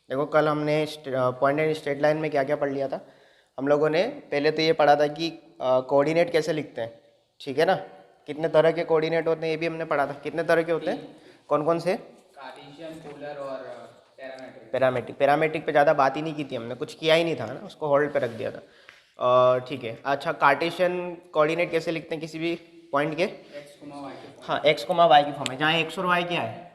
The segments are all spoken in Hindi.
देखो कल हमने पॉइंट एंड स्ट्रेट लाइन में क्या क्या पढ़ लिया था। हम लोगों ने पहले तो ये पढ़ा था कि कोऑर्डिनेट कैसे लिखते हैं, ठीक है ना। कितने तरह के कोऑर्डिनेट होते हैं ये भी हमने पढ़ा था। कितने तरह के होते हैं, कौन कौन से? कार्टेशियन, पोलर और पैरामेट्रिक। पैरामेट्रिक। पैरामेट्रिक पे ज़्यादा बात ही नहीं की थी हमने, कुछ किया ही नहीं था ना, उसको होल्ड पे रख दिया था। ठीक है। अच्छा, कार्टेशियन कोऑर्डिनेट कैसे लिखते हैं किसी भी पॉइंट के? एक्स कोमा वाई के हाँ, एक्स कोमा वाई की फॉर्म है, जहाँ एक्स और वाई क्या है,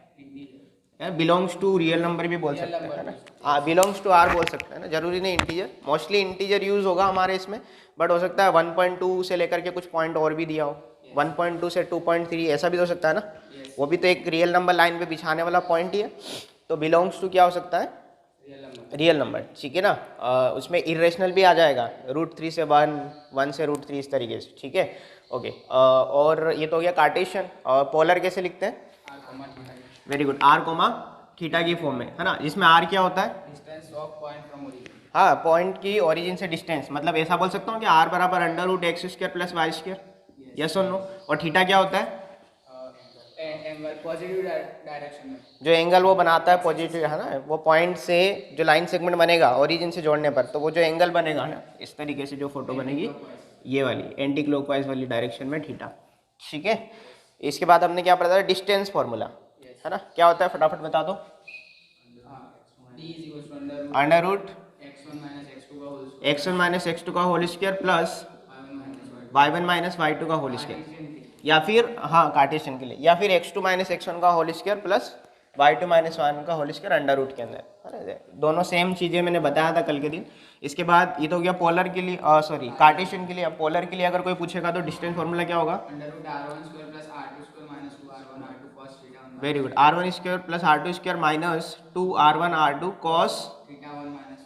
बिलोंग्स टू रियल नंबर भी बोल सकते हैं ना। हाँ, बिलोंग्स टू आर बोल सकते हैं ना, जरूरी नहीं इंटीजर। मोस्टली इंटीजर यूज होगा हमारे इसमें, बट हो सकता है 1.2 से लेकर के कुछ पॉइंट और भी दिया हो, 1.2 से 2.3 ऐसा भी हो सकता है ना। वो भी तो एक रियल नंबर लाइन पे बिछाने वाला पॉइंट ही है। तो बिलोंग्स टू क्या हो सकता है? रियल नंबर, ठीक है ना। उसमें इरेशनल भी आ जाएगा, √3 से 1, 1 से √3, इस तरीके से, ठीक है। ओके। और ये तो हो गया कार्टेशियन। और पोलर कैसे लिखते हैं? Very good, r comma theta की फॉर्म में, है ना, जिसमें आर क्या होता है? Distance of point from origin. हाँ, पॉइंट की ओरिजिन से डिस्टेंस, मतलब ऐसा बोल सकता हूँ कि आर बराबर √x² + y², यस और नो। और थीटा क्या होता है? एंगल पॉजिटिव डायरेक्शन में, जो एंगल वो बनाता है पॉजिटिव, है ना, वो पॉइंट से जो लाइन सेगमेंट बनेगा ओरिजिन से जोड़ने पर, तो वो जो एंगल बनेगा ना, इस तरीके से जो फोटो बनेगी, ये वाली एंटी क्लॉकवाइज वाली डायरेक्शन में थीटा, ठीक है। इसके बाद हमने क्या पढ़ा था? डिस्टेंस फॉर्मूला, है ना। क्या होता है फटाफट बता दो। x1 - x2 का whole square plus y1 - y2 का होल स्क्वायर, या फिर हाँ कार्टेशियन के लिए, या फिर x2 - x1 का whole square plus y2 - y1 का होल स्क्वायर अंडर रूट के अंदर। अरे दोनों सेम चीज़ें मैंने बताया था कल के दिन। इसके बाद ये तो हो गया पोलर के लिए, सॉरी कार्टेशियन के लिए। अब पोलर के लिए अगर कोई पूछेगा तो डिस्टेंस फॉर्मूला क्या होगा? Very good, r1² + r2² minus 2r1 r2 cos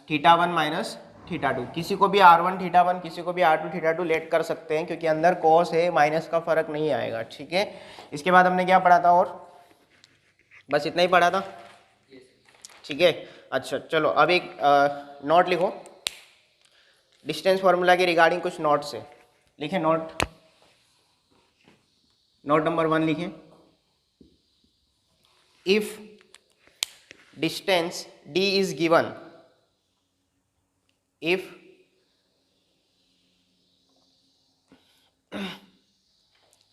θ1 - θ2। किसी को भी r1 θ1, किसी को भी r2 θ2 लेट कर सकते हैं, क्योंकि अंदर cos है, माइनस का फर्क नहीं आएगा, ठीक है। इसके बाद हमने क्या पढ़ा था? और बस इतना ही पढ़ा था, ठीक है। अच्छा चलो, अब एक नोट लिखो डिस्टेंस फॉर्मूला के रिगार्डिंग, कुछ नोट से लिखे। नोट नंबर 1 लिखें। If distance d is given, if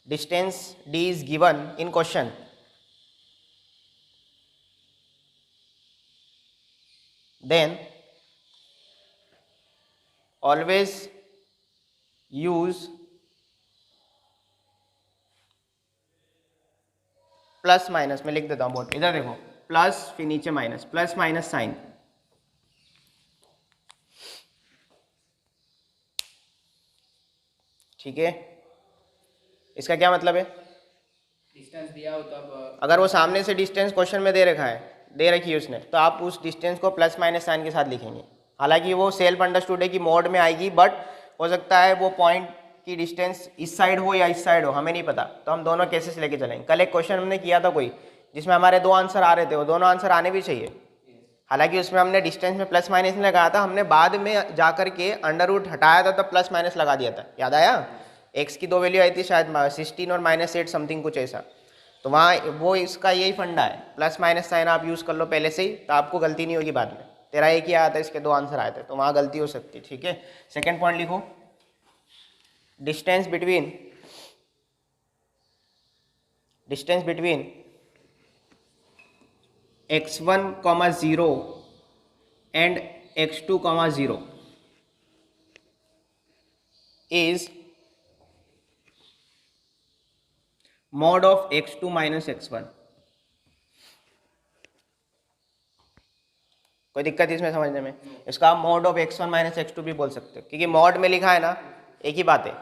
distance d is given in question, then always use plus minus. मैं लिख देता हूँ बोर्ड, इधर देखो, प्लस फिर नीचे माइनस, प्लस माइनस साइन, ठीक है। इसका क्या मतलब है? डिस्टेंस दिया हो तब अगर वो सामने से डिस्टेंस क्वेश्चन में दे रखा है, दे रखी है उसने, तो आप उस डिस्टेंस को प्लस माइनस साइन के साथ लिखेंगे। हालांकि वो सेल्फ अंडरस्टूड है कि मोड में आएगी, बट हो सकता है वो पॉइंट की डिस्टेंस इस साइड हो या इस साइड हो, हमें नहीं पता, तो हम दोनों केसेस लेके चलेंगे। कल एक क्वेश्चन हमने किया था कोई, जिसमें हमारे 2 आंसर आ रहे थे, वो दोनों आंसर आने भी चाहिए। हालांकि उसमें हमने डिस्टेंस में प्लस माइनस नहीं लगाया था, हमने बाद में जाकर के अंडर रूट हटाया था, तब प्लस माइनस लगा दिया था, याद आया? एक्स की 2 वैल्यू आई थी शायद 16 और -8 समथिंग कुछ ऐसा। तो वहाँ वो इसका यही फंडा है, प्लस माइनस साइन आप यूज़ कर लो पहले से ही, तो आपको गलती नहीं होगी बाद में। तेरा एक ही आया था, इसके 2 आंसर आए थे, तो वहाँ गलती हो सकती है, ठीक है। सेकेंड पॉइंट लिखो, distance between x1, 0 and x2, 0 is mod of x2 - x1। कोई दिक्कत इसमें समझने में? इसका आप मोड ऑफ x1 - x2 भी बोल सकते हो, क्योंकि मोड में लिखा है ना, एक ही बात है।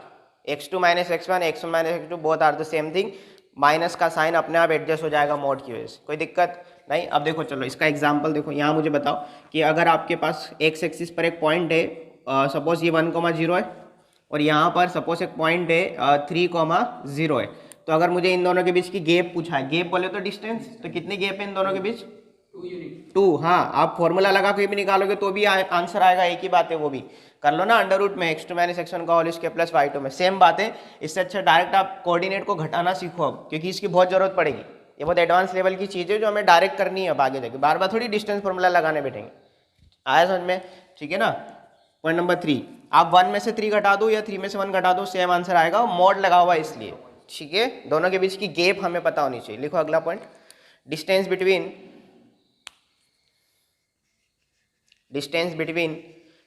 x2 - x1, x1 - x2 both are the same thing. Minus का साइन अपने आप एडजस्ट हो जाएगा मोड की वजह से, कोई दिक्कत नहीं। अब देखो, चलो इसका एग्जांपल देखो। यहाँ मुझे बताओ कि अगर आपके पास एक्स एक्सिस पर एक पॉइंट है, सपोज ये 1, 0 है, और यहाँ पर सपोज एक पॉइंट है 3, 0 है, तो अगर मुझे इन दोनों के बीच की गैप पूछा है, गैप बोले तो डिस्टेंस, तो कितनी गैप है इन दोनों के बीच? 2 यूनिट। 2। हाँ, आप फॉर्मूला लगा के भी निकालोगे तो भी आंसर आएगा, एक ही बात है। वो भी कर लो ना, अंडर रूट में x2 - x1 का होल स्क्वायर प्लस y2 में, सेम बात है। इससे अच्छा डायरेक्ट आप कोऑर्डिनेट को घटाना सीखो अब, क्योंकि इसकी बहुत जरूरत पड़ेगी। ये बहुत एडवांस लेवल की चीज़ है जो हमें डायरेक्ट करनी है अब आगे जाके, बार बार थोड़ी डिस्टेंस फॉर्मूला लगाने बैठेंगे। आया समझ में? ठीक है ना। पॉइंट नंबर 3, आप 1 में से 3 घटा दो या 3 में से 1 घटा दो, सेम आंसर आएगा, मॉड लगा हुआ है इसलिए। ठीक है, दोनों के बीच की गैप हमें पता होनी चाहिए। लिखो अगला point, distance between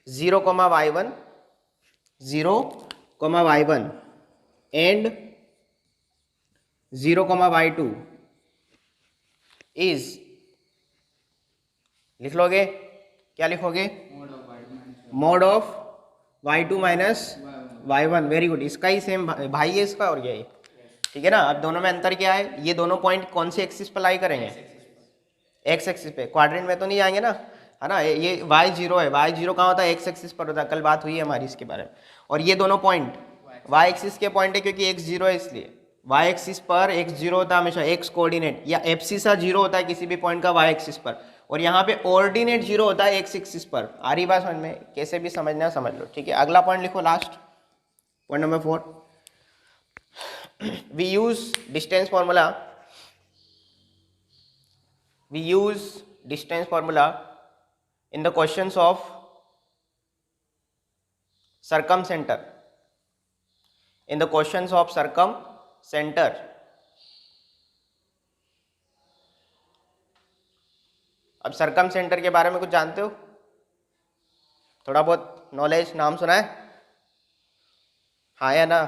0, y1 and 0, y2 is, लिख लोगे क्या लिखोगे? Mode of mode of y2 y2 minus minus y1। Very good, इसका ही सेम भाई है इसका और क्या है। ठीक है ना। अब दोनों में अंतर क्या है? ये दोनों पॉइंट कौन से एक्सिस पर लाई करेंगे? एक्स एक्सिस पे। क्वाड्रेंट में तो नहीं जाएंगे ना, है ना। ये y0 है, y0 कहाँ होता है? एक्स एक्सिस पर होता है, कल बात हुई है हमारी इसके बारे में। और ये दोनों पॉइंट y एक्सिस के पॉइंट है क्योंकि x0 है इसलिए। y एक्सिस पर x0 होता है हमेशा, x कोऑर्डिनेट या एब्सिसा 0 होता है किसी भी पॉइंट का y एक्सिस पर, और यहाँ पे ऑर्डिनेट 0 होता है x एक्सिस पर। आ रही बात समझ में? कैसे भी समझना समझ लो। ठीक है, अगला पॉइंट लिखो, last point number 4, we use distance formula in the questions of circumcenter. अब सर्कमसेंटर के बारे में कुछ जानते हो? थोड़ा बहुत नॉलेज, नाम सुना है? हाँ या ना?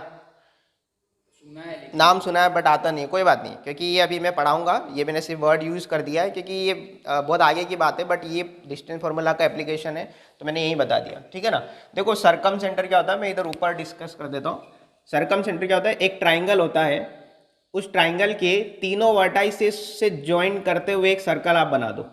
सुना है लेकिन नाम सुना है बट आता नहीं, कोई बात नहीं, क्योंकि ये अभी मैं पढ़ाऊंगा, ये मैंने सिर्फ वर्ड यूज़ कर दिया है क्योंकि ये बहुत आगे की बात है, बट ये डिस्टेंस फार्मूला का एप्लीकेशन है तो मैंने यही बता दिया। ठीक है ना। देखो सर्कम सेंटर क्या होता है, मैं इधर ऊपर डिस्कस कर देता हूँ। सर्कम सेंटर क्या होता है? एक ट्राइंगल होता है, उस ट्राइंगल के तीनों वर्टाइसेस से ज्वाइन करते हुए एक सर्कल आप बना दो।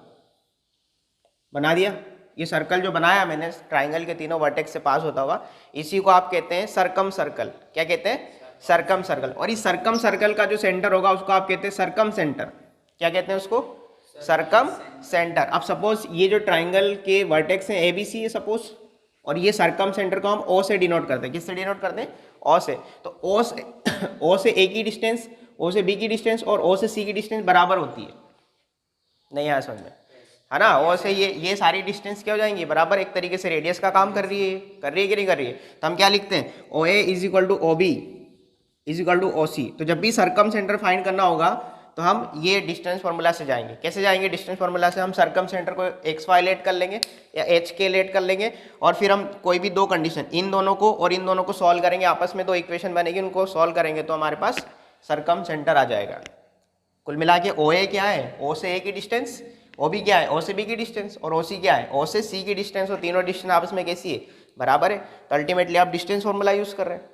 बना दिया? ये सर्कल जो बनाया मैंने ट्राइंगल के तीनों वर्टेक्स से पास होता हुआ, इसी को आप कहते हैं सर्कम सर्कल। क्या कहते हैं? Circum circle. और इस सर्कम सर्कल का जो सेंटर होगा उसको आप कहते हैं सर्कम सेंटर। क्या कहते हैं उसको? Circum centre. अब सपोज ये जो ट्राइंगल के वर्टेक्स हैं ABC है सपोज, और ये सर्कम सेंटर को हम O से डिनोट करते हैं। किससे डिनोट करते हैं? O से। तो O से A की डिस्टेंस, O से B की डिस्टेंस और O से C की डिस्टेंस बराबर होती है। नहीं आया समझ में? है ना। O से ये सारी डिस्टेंस क्या हो जाएंगी? बराबर। एक तरीके से रेडियस का काम कर रही है कि नहीं कर रही है? तो हम क्या लिखते हैं? OA is equal to OB is equal to OC। तो जब भी सर्कम सेंटर फाइंड करना होगा तो हम ये डिस्टेंस फार्मूला से जाएंगे। कैसे जाएंगे? डिस्टेंस फार्मूला से हम सर्कम सेंटर को XY लेट कर लेंगे या HK लेट कर लेंगे, और फिर हम कोई भी दो कंडीशन, इन दोनों को और इन दोनों को सॉल्व करेंगे, आपस में दो इक्वेशन बनेगी, उनको सॉल्व करेंगे तो हमारे पास सर्कम सेंटर आ जाएगा। कुल मिला के OA क्या है? O से A की डिस्टेंस, OB क्या है? O से B की डिस्टेंस, और OC क्या है? O से C की डिस्टेंस। और तीनों डिस्टेंस आपस में कैसी है? बराबर है। तो अल्टीमेटली आप डिस्टेंस फार्मूला यूज कर रहे हैं।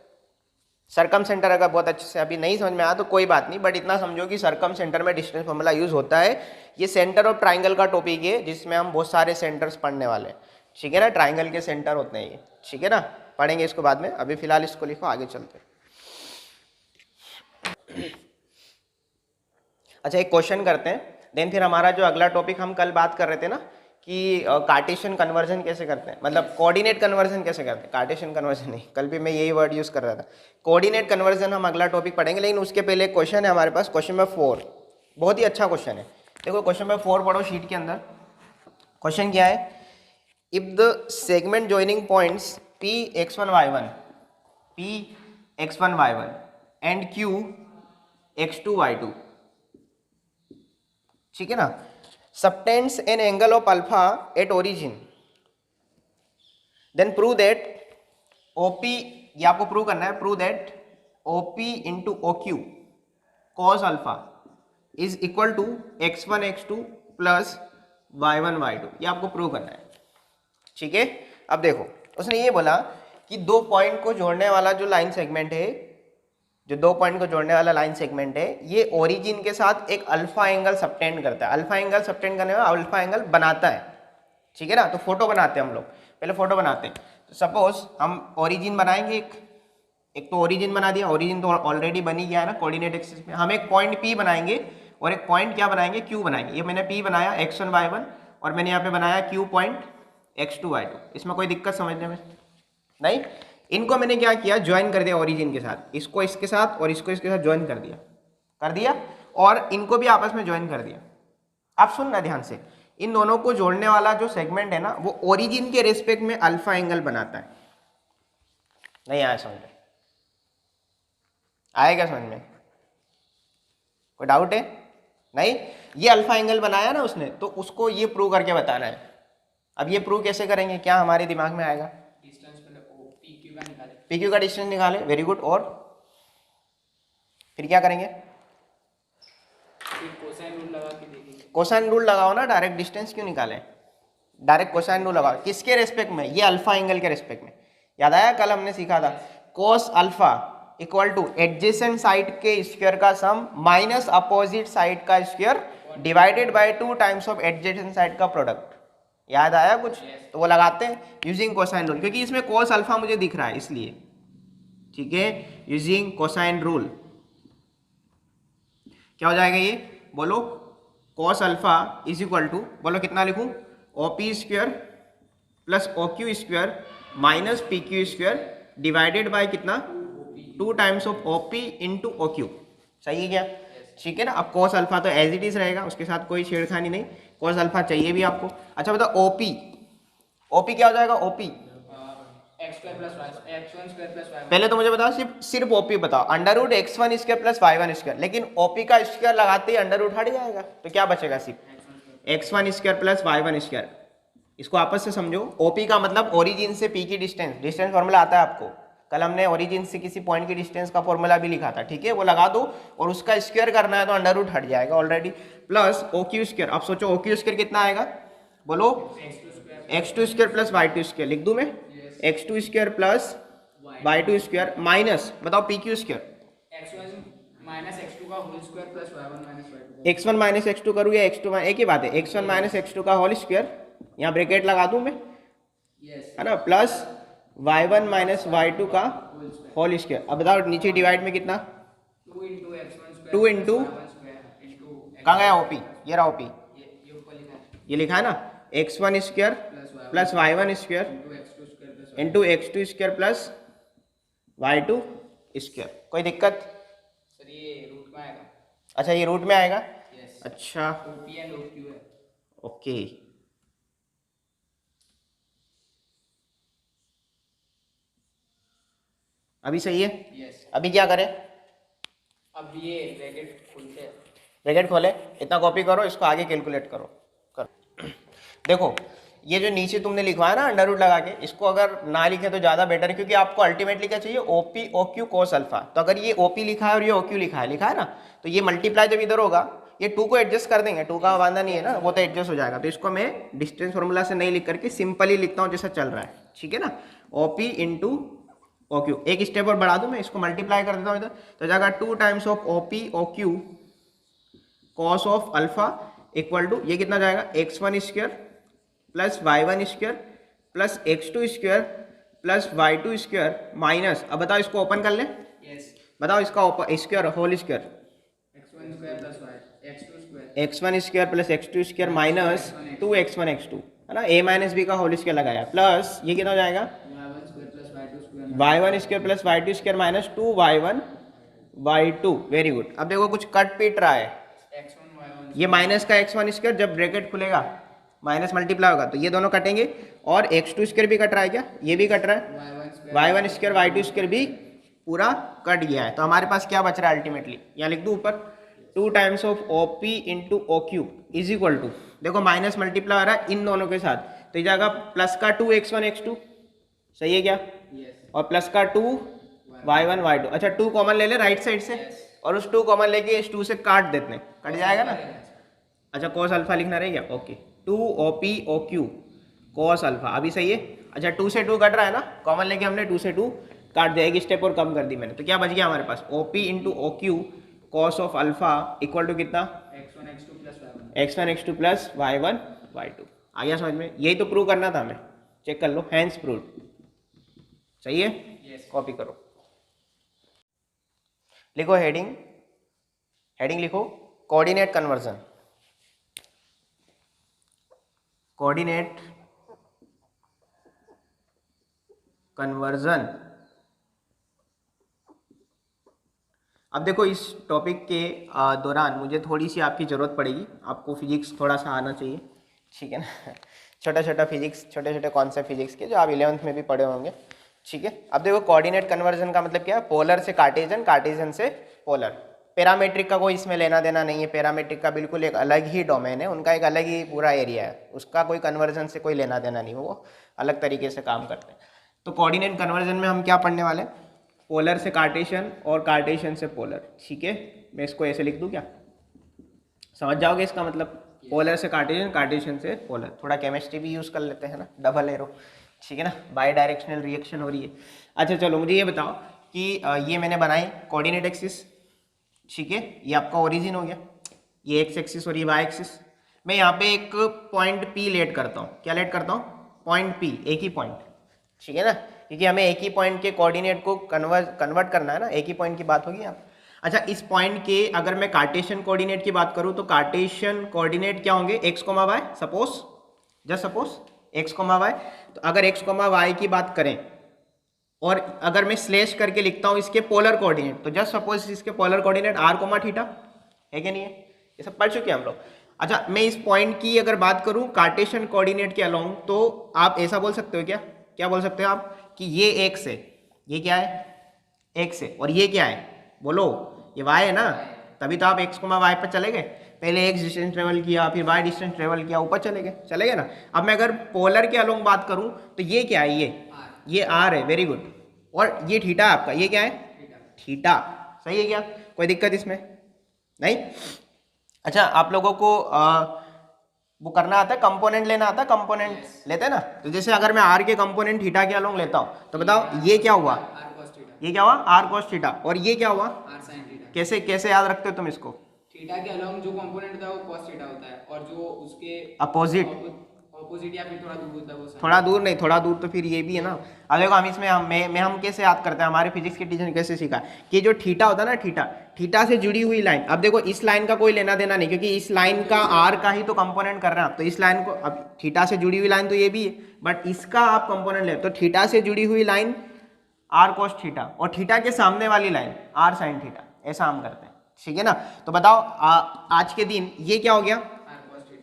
सर्कम सेंटर अगर बहुत अच्छे से अभी नहीं समझ में आया तो कोई बात नहीं, बट इतना समझो कि सर्कम सेंटर में डिस्टेंस फार्मूला यूज होता है। ये सेंटर ऑफ ट्राइंगल का टॉपिक है जिसमें हम बहुत सारे सेंटर्स पढ़ने वाले हैं। ठीक है ना। ट्राइंगल के सेंटर होते हैं ये। ठीक है ना, पढ़ेंगे इसको बाद में, अभी फिलहाल इसको लिखो, आगे चलते हैं। अच्छा, एक क्वेश्चन करते हैं, देन फिर हमारा जो अगला टॉपिक हम कल बात कर रहे थे ना कि कार्टेशियन कन्वर्जन कैसे करते हैं, मतलब कोऑर्डिनेट कन्वर्जन कैसे करते हैं। कार्टेशियन कन्वर्जन नहीं, कल भी मैं यही वर्ड यूज़ कर रहा था। कोऑर्डिनेट कन्वर्जन हम अगला टॉपिक पढ़ेंगे, लेकिन उसके पहले एक क्वेश्चन है हमारे पास, क्वेश्चन नंबर 4। बहुत ही अच्छा क्वेश्चन है। देखो क्वेश्चन नंबर 4 पढ़ो शीट के अंदर। क्वेश्चन क्या है? If the segment joining points P(x1, y1) and Q(x2, y2), ठीक है ना, subtends an angle of alpha at origin, then prove that OP, ये आपको प्रूव करना है, prove that OP into OQ cos alpha is equal to x1, x2 plus y1, y2। ये आपको प्रूव करना है। ठीक है। अब देखो उसने ये बोला कि दो पॉइंट को जोड़ने वाला जो लाइन सेगमेंट है, जो दो पॉइंट को जोड़ने वाला लाइन सेगमेंट है, ये ओरिजिन के साथ एक अल्फा एंगल सबटेंड करता है। अल्फा एंगल सबटेंड करने में अल्फा एंगल बनाता है। ठीक है ना। तो फोटो बनाते हैं हम लोग, पहले फोटो बनाते हैं। तो सपोज हम ओरिजिन बनाएंगे, एक तो ओरिजिन बना दिया, ओरिजिन तो ऑलरेडी बनी गया है ना कोऑर्डिनेट एक्सिस में। हम एक पॉइंट P बनाएंगे और एक पॉइंट क्या बनाएंगे? Q बनाएंगे। ये मैंने P बनाया x1, y1, और मैंने यहाँ पे बनाया Q पॉइंट x2, y2। इसमें कोई दिक्कत समझने में नहीं। इनको मैंने क्या किया? ज्वाइन कर दिया ओरिजिन के साथ, इसको इसके साथ और इसको इसके साथ ज्वाइन कर दिया, और इनको भी आपस में ज्वाइन कर दिया। आप सुनना ध्यान से, इन दोनों को जोड़ने वाला जो सेगमेंट है ना वो ओरिजिन के रेस्पेक्ट में अल्फा एंगल बनाता है। नहीं आया समझ में? आएगा समझ में? कोई डाउट है? नहीं, ये अल्फा एंगल बनाया ना उसने, तो उसको ये प्रूव करके बताना है। अब ये प्रूव कैसे करेंगे, क्या हमारे दिमाग में आएगा? डिस्टेंस पहले ओ पी क्यू का निकाले। पी क्यू का डिस्टेंस निकाले, वेरी गुड। और फिर क्या करेंगे? फिर कोसाइन रूल लगा के देखेंगे। कोसाइन रूल लगाओ ना, डायरेक्ट डिस्टेंस क्यों निकालें? डायरेक्ट कोसाइन रूल लगाओ। किसके रेस्पेक्ट में? ये अल्फा एंगल के रेस्पेक्ट में। याद आया कल हमने सीखा था cos alpha equal two adjacent side के स्क्वायर का सम माइनस अपोजिट साइड का square divided bye 2 times of adjacent side का प्रोडक्ट। याद आया कुछ? तो वो लगाते हैं यूजिंग कोसाइन रूल, क्योंकि इसमें कोस अल्फा मुझे दिख रहा है इसलिए। ठीक है, यूजिंग कोसाइन रूल क्या हो जाएगा ये बोलो? Cos alpha is equal to, बोलो कितना लिखूं? O P square plus O Q square minus P Q square divided by कितना? 2 times of O P into O Q. सही है क्या? ठीक है ना। अब कॉस अल्फा तो एज इट इज रहेगा, उसके साथ कोई छेड़खानी नहीं। कॉस अल्फा चाहिए भी आपको। अच्छा बताओ ओपी, ओपी क्या हो जाएगा? OP x square plus y, x one square plus y. पहले तो मुझे बताओ, सिर्फ ओपी बताओ। Under root x one square plus Y one square, लेकिन ओपी का स्क्वायर लगाते ही अंडर रूट हट जाएगा, तो क्या बचेगा? सिर्फ x one square plus Y one square. इसको आपस से समझो। ओपी का मतलब ओरिजिन से पी की डिस्टेंस, डिस्टेंस फॉर्मूला आता है आपको। कल हमने ओरिजिन से किसी पॉइंट की डिस्टेंस का फॉर्मूला भी लिखा था, ठीक है? वो लगा दो और उसका स्क्वायर करना है तो अंडर रूट हट जाएगा already. Plus O Q square. अब सोचो ओ क्यू स्क्वायर कितना आएगा? बोलो X two square plus Y two square. लिख दूं मैं? X two square plus Y two square minus, बताओ P Q square. X one minus X two का whole square plus Y one minus Y two. X one minus X two करूँ या एक्स टू, एक ही बात है। X one minus X two का होल स्क्वायर, यहाँ ब्रैकेट लगा दूं मैं, यस, है ना, plus Y one minus Y two का होल स्क्वायर। अब बताओ नीचे डिवाइड में कितना? 2 into x one square 2 into कहाँ गया? ओपी, ये रहा ओपी, ये ऊपर लिखा है ये लिखा है ना, x one square plus Y one square into x two square plus Y two square. कोई दिक्कत? सर ये रूट में आएगा। अच्छा ये रूट में आएगा। यस, अच्छा ओपी एंड ओक्यू है। ओके, अभी सही है। यस, अभी क्या करें? अब ये ब्रैकेट खोलते हैं। ब्रैकेट खोले, इतना कॉपी करो, इसको आगे कैलकुलेट करो। देखो ये जो नीचे तुमने लिखवाया ना अंडर रूट लगा के, इसको अगर ना लिखे तो ज़्यादा बेटर है, क्योंकि आपको अल्टीमेटली क्या चाहिए? OP O Q cos alpha. तो अगर ये ओपी लिखा है और ये ओ क्यू लिखा है ना, तो ये मल्टीप्लाई जब इधर होगा, ये 2 को एडजस्ट कर देंगे। 2 का वादा नहीं है ना, वो तो एडजस्ट हो जाएगा। तो इसको मैं डिस्टेंस फॉर्मूला से नहीं लिख करके सिंपली लिखता हूँ जैसा चल रहा है, ठीक है ना? OP into O Q. एक स्टेप और बढ़ा दूँ मैं, इसको मल्टीप्लाई कर देता हूँ इधर, तो जाएगा 2 times of OP O Q cos of alpha equal to, ये कितना जाएगा? X one square plus Y one square plus x two square plus Y two square minus, अब बताओ इसको ओपन कर ले। यस, बताओ इसका square whole square, x one square plus y x two square, x one square plus x two square minus 2 x one x two, है ना, ए माइनस बी का होल स्क्वायर लगाया, प्लस ये कितना हो जाएगा? Y one square plus Y two square minus 2 y one Y two. Very good. अब देखो कुछ कट पीट रहा है, एक्स वन वाई वन, ये माइनस का एक्स वन स्क्वायर जब ब्रैकेट खुलेगा माइनस मल्टीप्लाई होगा तो ये दोनों कटेंगे, और एक्स टू स्क्वायर भी कट रहा है क्या? ये भी कट रहा है। Y one square Y two square भी पूरा कट गया है। तो हमारे पास क्या बच रहा है अल्टीमेटली? यहाँ लिख दूँ ऊपर 2 times of O P into O Q is equal to, देखो माइनस मल्टीप्लाई हो रहा है इन दोनों के साथ, तो ये जाएगा प्लस का 2 एक्स वन एक्स टू, सही है क्या? और प्लस का 2 वाई वन वाई टू। अच्छा 2 कॉमन ले ले राइट साइड से, और उस 2 कॉमन लेके इस 2 से काट देते हैं, कट जाएगा ना। अच्छा कॉस अल्फा लिखना रहेगा, okay, 2 O P O Q cos alpha, अभी सही है। अच्छा 2 से 2 कट रहा है ना, कॉमन लेके हमने 2 से 2 काट दिया, एक स्टेप और कम कर दी मैंने, तो क्या बच गया हमारे पास? O P into O Q cos of alpha equal to कितना? X one x two plus Y one, X one x two plus Y one Y two. आ गया समझ में? यही तो प्रूव करना था हमें, चेक कर लो, हैंड्स प्रूव। सही है, कॉपी करो, लिखो हेडिंग, हेडिंग लिखो कोऑर्डिनेट कन्वर्जन, कोऑर्डिनेट कन्वर्जन। अब देखो इस टॉपिक के दौरान मुझे थोड़ी सी आपकी ज़रूरत पड़ेगी, आपको फिजिक्स थोड़ा सा आना चाहिए, ठीक है ना। छोटा छोटा फिजिक्स, छोटे छोटे कॉन्सेप्ट फिजिक्स के जो आप 11th में भी पढ़े होंगे, ठीक है। अब देखो कोऑर्डिनेट कन्वर्जन का मतलब क्या है, पोलर से कार्टेशियन, कार्टेशियन से पोलर। पैरामीट्रिक का कोई इसमें लेना देना नहीं है, पैरामीट्रिक का बिल्कुल एक अलग ही डोमेन है, उनका एक अलग ही पूरा एरिया है, उसका कोई कन्वर्जन से कोई लेना देना नहीं, वो अलग तरीके से काम करते हैं। तो कोऑर्डिनेट कन्वर्जन में हम क्या पढ़ने वाले हैं, पोलर से कार्टेशियन और कार्टेशियन से पोलर, ठीक है। मैं इसको ऐसे लिख दूँ क्या, समझ जाओगे इसका मतलब, पोलर से कार्टेशियन, कार्टेशियन से पोलर। थोड़ा केमिस्ट्री भी यूज़ कर लेते हैं ना, डबल एरो, ठीक है ना, बाई डायरेक्शनल रिएक्शन हो रही है। अच्छा चलो मुझे ये बताओ कि ये मैंने बनाई कोऑर्डिनेट एक्सिस, ठीक है, ये आपका ओरिजिन हो गया, ये एक्स एक्सिस और ये वाई एक्सिस। मैं यहाँ पे एक पॉइंट पी लेट करता हूँ, क्या लेट करता हूँ, पॉइंट पी, एक ही पॉइंट, ठीक है ना, क्योंकि हमें एक ही पॉइंट के कोऑर्डिनेट को कन्वर्ट करना है ना, एक ही पॉइंट की बात होगी यहाँ पे। अच्छा इस पॉइंट के अगर मैं कार्टेशियन कोऑर्डिनेट की बात करूँ तो कार्टेशियन कोऑर्डिनेट क्या होंगे, x comma y, suppose just suppose x comma y. तो अगर एक्स कोमा वाई की बात करें और अगर मैं स्लैश करके लिखता हूँ इसके पोलर कोऑर्डिनेट, तो जस्ट सपोज इसके polar coordinate r comma theta है क्या, नहीं है, ये सब पढ़ चुके हैं हम लोग। अच्छा मैं इस पॉइंट की अगर बात करूँ कार्टेशियन कोऑर्डिनेट के अलोंग, तो आप ऐसा बोल सकते हो, क्या क्या बोल सकते हो आप, कि ये एक्स है, ये क्या है, एक्स है, और ये क्या है, बोलो ये y है ना, तभी तो आप x कोमा y पर चले गए, पहले x डिस्टेंस ट्रेवल किया, फिर y डिस्टेंस ट्रेवल किया, ऊपर चले गए ना। अब मैं अगर पोलर के अलोंग बात करूं तो ये क्या है, ये r है, वेरी गुड, और ये थीटा आपका, ये क्या है, थीटा, सही है क्या, कोई दिक्कत इसमें नहीं। अच्छा आप लोगों को वो करना आता है, कंपोनेंट लेना आता है, कंपोनेंट लेते हैं ना, तो जैसे अगर मैं r के कंपोनेंट थीटा के अलोंग लेता हूं तो बताओ ये क्या हुआ, ये क्या हुआ, r cos थीटा, और ये क्या हुआ, r sin थीटा। कैसे कैसे याद रखते हो तुम इसको, थीटा के अलोंग जो कंपोनेंट होता है वो cos थीटा होता है, और जो उसके अपोजिट या फिर थोड़ा दूर होता है वो sin। थोड़ा दूर नहीं, थोड़ा दूर तो फिर ये भी है ना। अब देखो हम इसमें हम कैसे याद करते हैं, हमारे फिजिक्स के टीचर ने कैसे सीखा कि जो थीटा होता है ना, थीटा, थीटा से जुड़ी हुई लाइन। अब देखो इस लाइन का कोई लेना देना नहीं, क्योंकि इस लाइन का आर का ही तो कंपोनेंट कर रहे हैं आप, तो इस लाइन को, अब थीटा से जुड़ी हुई लाइन तो ये भी है, बट इसका आप कंपोनेंट ले, तो थीटा से जुड़ी हुई लाइन आर कोस थीटा, और थीटा के सामने वाली लाइन आर साइन थीटा, ऐसा हम करते हैं, ठीक है ना। तो बताओ आज के दिन ये क्या हो गया,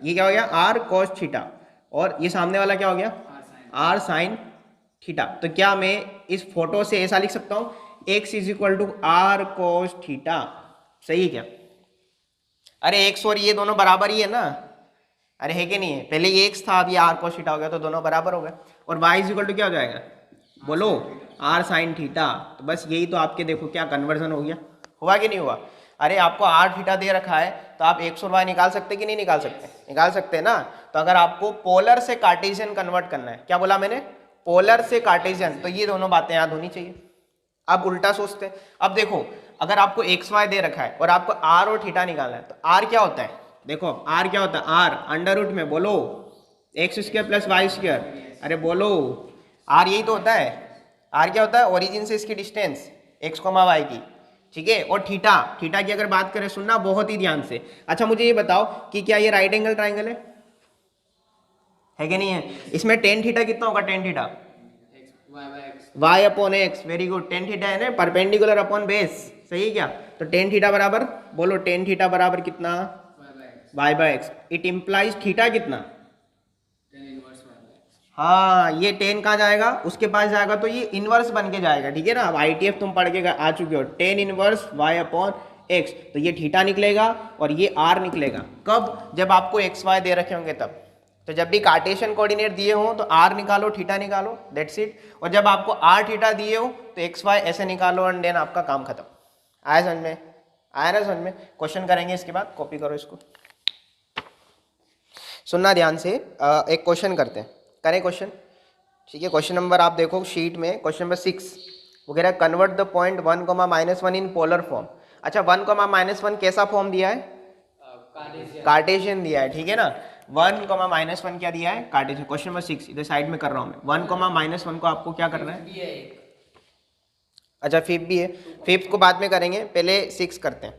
ये क्या हो गया, आर कोस थीटा, और ये सामने वाला क्या हो गया, आर साइन थीटा। तो क्या मैं इस फोटो से ऐसा लिख सकता हूँ, x is equal to r cos theta, सही है क्या, अरे एक्स और ये दोनों बराबर ही है ना, अरे है कि नहीं है, पहले ये एक्स था, अब ये आर कोस थीटा हो गया, तो दोनों बराबर हो गए, और वाई इज इक्वल टू क्या हो जाएगा, बोलो आर साइन थीटा। तो बस यही तो आपके देखो क्या कन्वर्जन हो गया, हुआ कि नहीं हुआ। अरे आपको आर थीटा दे रखा है तो आप एक्स और वाई निकाल सकते कि नहीं निकाल सकते, निकाल सकते हैं ना। तो अगर आपको पोलर से कार्टेशियन कन्वर्ट करना है, क्या बोला मैंने, पोलर से कार्टेशियन, तो ये दोनों बातें याद होनी चाहिए। अब उल्टा सोचते हैं, अब देखो अगर आपको एक्स वाई दे रखा है और आपको आर और थीटा निकालना है, तो आर क्या होता है, देखो आर क्या होता है, आर अंडर रूट में, बोलो x square plus y square, अरे बोलो आर यही तो होता है, आर क्या होता है, ओरिजिन से इसकी डिस्टेंस एक्स कोमा वाई की, ठीक है। और थीटा, थीटा की अगर बात करें, सुनना बहुत ही ध्यान से। अच्छा मुझे ये बताओ कि क्या ये राइट एंगल ट्राइंगल है कि नहीं है, इसमें टेन थीटा कितना होगा, tan theta y upon x, very good, tan theta है ना, परपेंडिकुलर अपॉन बेस, सही है क्या। तो टेन थीटा बराबर, बोलो टेन थीटा बराबर कितना, y by x, it implies theta कितना, हाँ ये टेन कहाँ जाएगा, उसके पास जाएगा, तो ये इनवर्स बन के जाएगा, ठीक है ना। अब ITF तुम पढ़ के आ चुके हो, tan inverse y upon x, तो ये थीटा निकलेगा और ये आर निकलेगा, कब, जब आपको एक्स वाई दे रखे होंगे तब। तो जब भी कार्टेशियन कोऑर्डिनेट दिए हो तो आर निकालो, थीटा निकालो, दैट्स इट। और जब आपको आर थीटा दिए हो तो एक्स वाई ऐसे निकालो, एंड देन आपका काम खत्म। आया समझ में, आया ना समझ में। क्वेश्चन करेंगे इसके बाद, कॉपी करो इसको, सुनना ध्यान से। एक क्वेश्चन करते हैं, करें क्वेश्चन, ठीक है। क्वेश्चन नंबर आप देखो शीट में, क्वेश्चन नंबर 6 वो कह रहा है convert the point 1, -1 in polar form. अच्छा 1, -1 कैसा फॉर्म दिया है, कार्टेशियन दिया है, ठीक है ना। 1, -1 क्या दिया है, कार्टेशियन। क्वेश्चन नंबर 6 इधर साइड में कर रहा हूँ मैं, 1, -1 को आपको क्या करना है, अच्छा फिफ्थ भी है, फिफ्थ को बाद में करेंगे, पहले 6 करते हैं।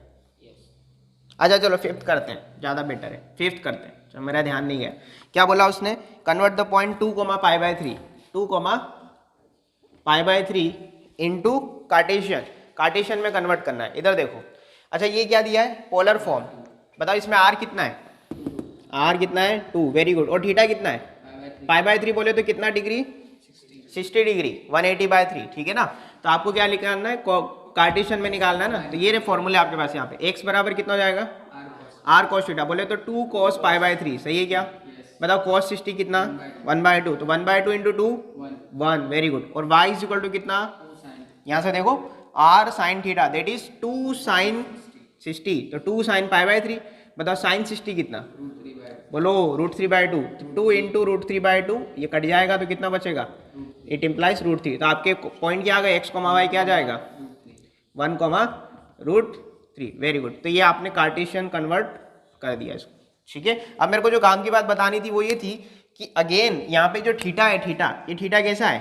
अच्छा चलो फिफ्थ करते हैं, ज़्यादा बेटर है, फिफ्थ करते हैं, तो मेरा ध्यान नहीं गया। क्या बोला उसने, convert the point 2, π/3, 2, π/3 into cartesian, cartesian में कन्वर्ट करना है, इधर देखो। अच्छा ये क्या दिया है, पोलर फॉर्म, बताओ इसमें आर कितना है, आर कितना है 2, वेरी गुड। और थीटा कितना है पाई बाय 3 बोले तो कितना डिग्री 60 डिग्री 180/3, ठीक है ना। तो आपको क्या निकालना है, कार्टेशियन में निकालना है ना। तो ये फॉर्मूले आपके पास यहाँ पे x बराबर कितना हो जाएगा r cos थीटा बोले तो 2 cos पाई बाय 3, सही है क्या। बताओ cos 60 कितना 1/2, तो 1/2 इंटू 2 1, वेरी गुड। और y इज इक्वल टू कितना, यहाँ से देखो r sin theta that is 2 sin 60, तो 2 sin पाई बाय 3। बताओ sin 60 कितना, बोलो √3/2, 2 इंटू √3/2, ये कट जाएगा तो कितना बचेगा, इट इम्प्लाइज √3। तो आपके पॉइंट क्या आ गया, x, y क्या जाएगा 1, √3, वेरी गुड। तो ये आपने कार्टेशियन कन्वर्ट कर दिया इसको, ठीक है। अब मेरे को जो काम की बात बतानी थी वो ये थी कि अगेन यहाँ पे जो थीटा है, ये थीटा कैसा है,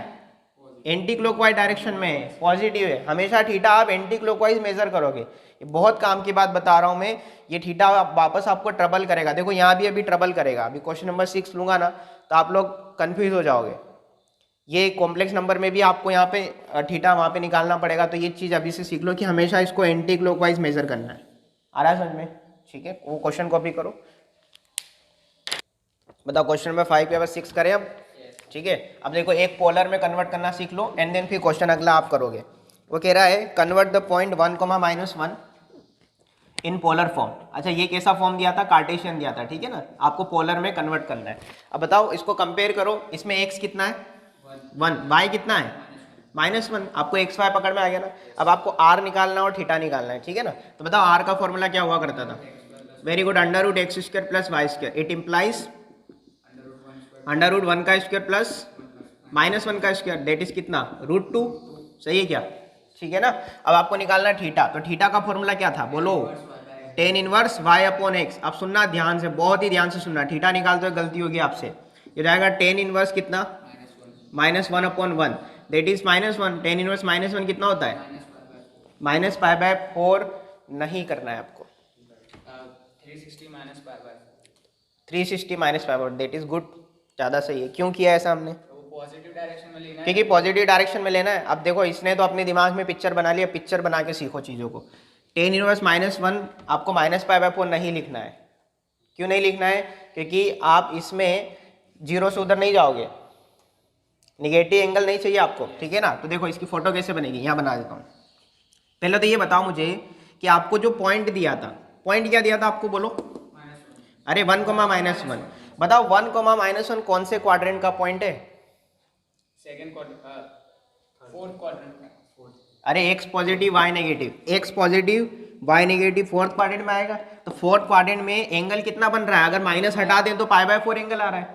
एंटी क्लॉकवाइज डायरेक्शन में है, पॉजिटिव है। हमेशा थीटा आप एंटी क्लॉकवाइज मेजर करोगे, ये बहुत काम की बात बता रहा हूँ मैं। ये थीटा वापस आपको ट्रबल करेगा, देखो यहाँ भी अभी ट्रबल करेगा। अभी क्वेश्चन नंबर 6 लूंगा ना तो आप लोग कंफ्यूज हो जाओगे। ये कॉम्प्लेक्स नंबर में भी आपको यहाँ पे थीटा वहाँ पे निकालना पड़ेगा। तो ये चीज़ अभी से सीख लो कि हमेशा इसको एंटी क्लॉकवाइज मेजर करना है। आ रहा है समझ में, ठीक है। वो क्वेश्चन कॉपी करो। बताओ क्वेश्चन नंबर 5 पे बस 6 करें अब, ठीक है। अब देखो एक पोलर में कन्वर्ट करना सीख लो एंड देन फिर क्वेश्चन अगला आप करोगे। वो कह रहा है convert the point 1, -1 in polar form. अच्छा ये कैसा फॉर्म दिया था, कार्टेशियन दिया था, ठीक है ना। आपको पोलर में कन्वर्ट करना है। अब बताओ इसको कंपेयर करो, इसमें x कितना है 1, y कितना है -1। आपको x y पकड़ में आ गया ना। अब आपको r निकालना और थीटा निकालना है, ठीक है ना। तो बताओ r का फॉर्मूला क्या हुआ करता था, very good, √x² + y²। It implies √1 का स्क्वायर प्लस -1 का स्क्वायर, डेट इज कितना √2, सही है क्या, ठीक है ना। अब आपको निकालना है थीटा। तो थीटा का फॉर्मूला क्या था, बोलो tan इनवर्स y/x। अब सुनना ध्यान से, बहुत ही ध्यान से सुनना। थीटा निकालते हुए गलती होगी आपसे, ये जाएगा tan इनवर्स कितना -1/1, दैट इज -1। tan इनवर्स -1 कितना होता है -π/4। नहीं करना है आपको 360 -π/4, दैट इज गुड, ज़्यादा सही है। क्यों किया ऐसा हमने, पॉजिटिव डायरेक्शन में लेना है, क्योंकि पॉजिटिव डायरेक्शन में लेना है। अब देखो इसने तो अपने दिमाग में पिक्चर बना लिया, पिक्चर बना के सीखो चीज़ों को। tan इनवर्स -1 आपको -π/4 नहीं लिखना है। क्यों नहीं लिखना है, क्योंकि आप इसमें जीरो से उधर नहीं जाओगे, निगेटिव एंगल नहीं चाहिए आपको, ठीक है ना। तो देखो इसकी फोटो कैसे बनेगी, यहाँ बना देता हूँ। पहले तो ये बताओ मुझे कि आपको जो पॉइंट दिया था, पॉइंट क्या दिया था आपको, बोलो अरे 1, -1। बताओ 1, -1 कौन से क्वाड्रेंट का पॉइंट है, सेकंड क्वाड्रेंट, फोर्थ क्वाड्रेंट। अरे x positive y negative, x positive y negative fourth quadrant में आएगा। तो फोर्थ क्वाड्रेंट में एंगल कितना बन रहा है, अगर माइनस हटा दें तो π/4 एंगल आ रहा है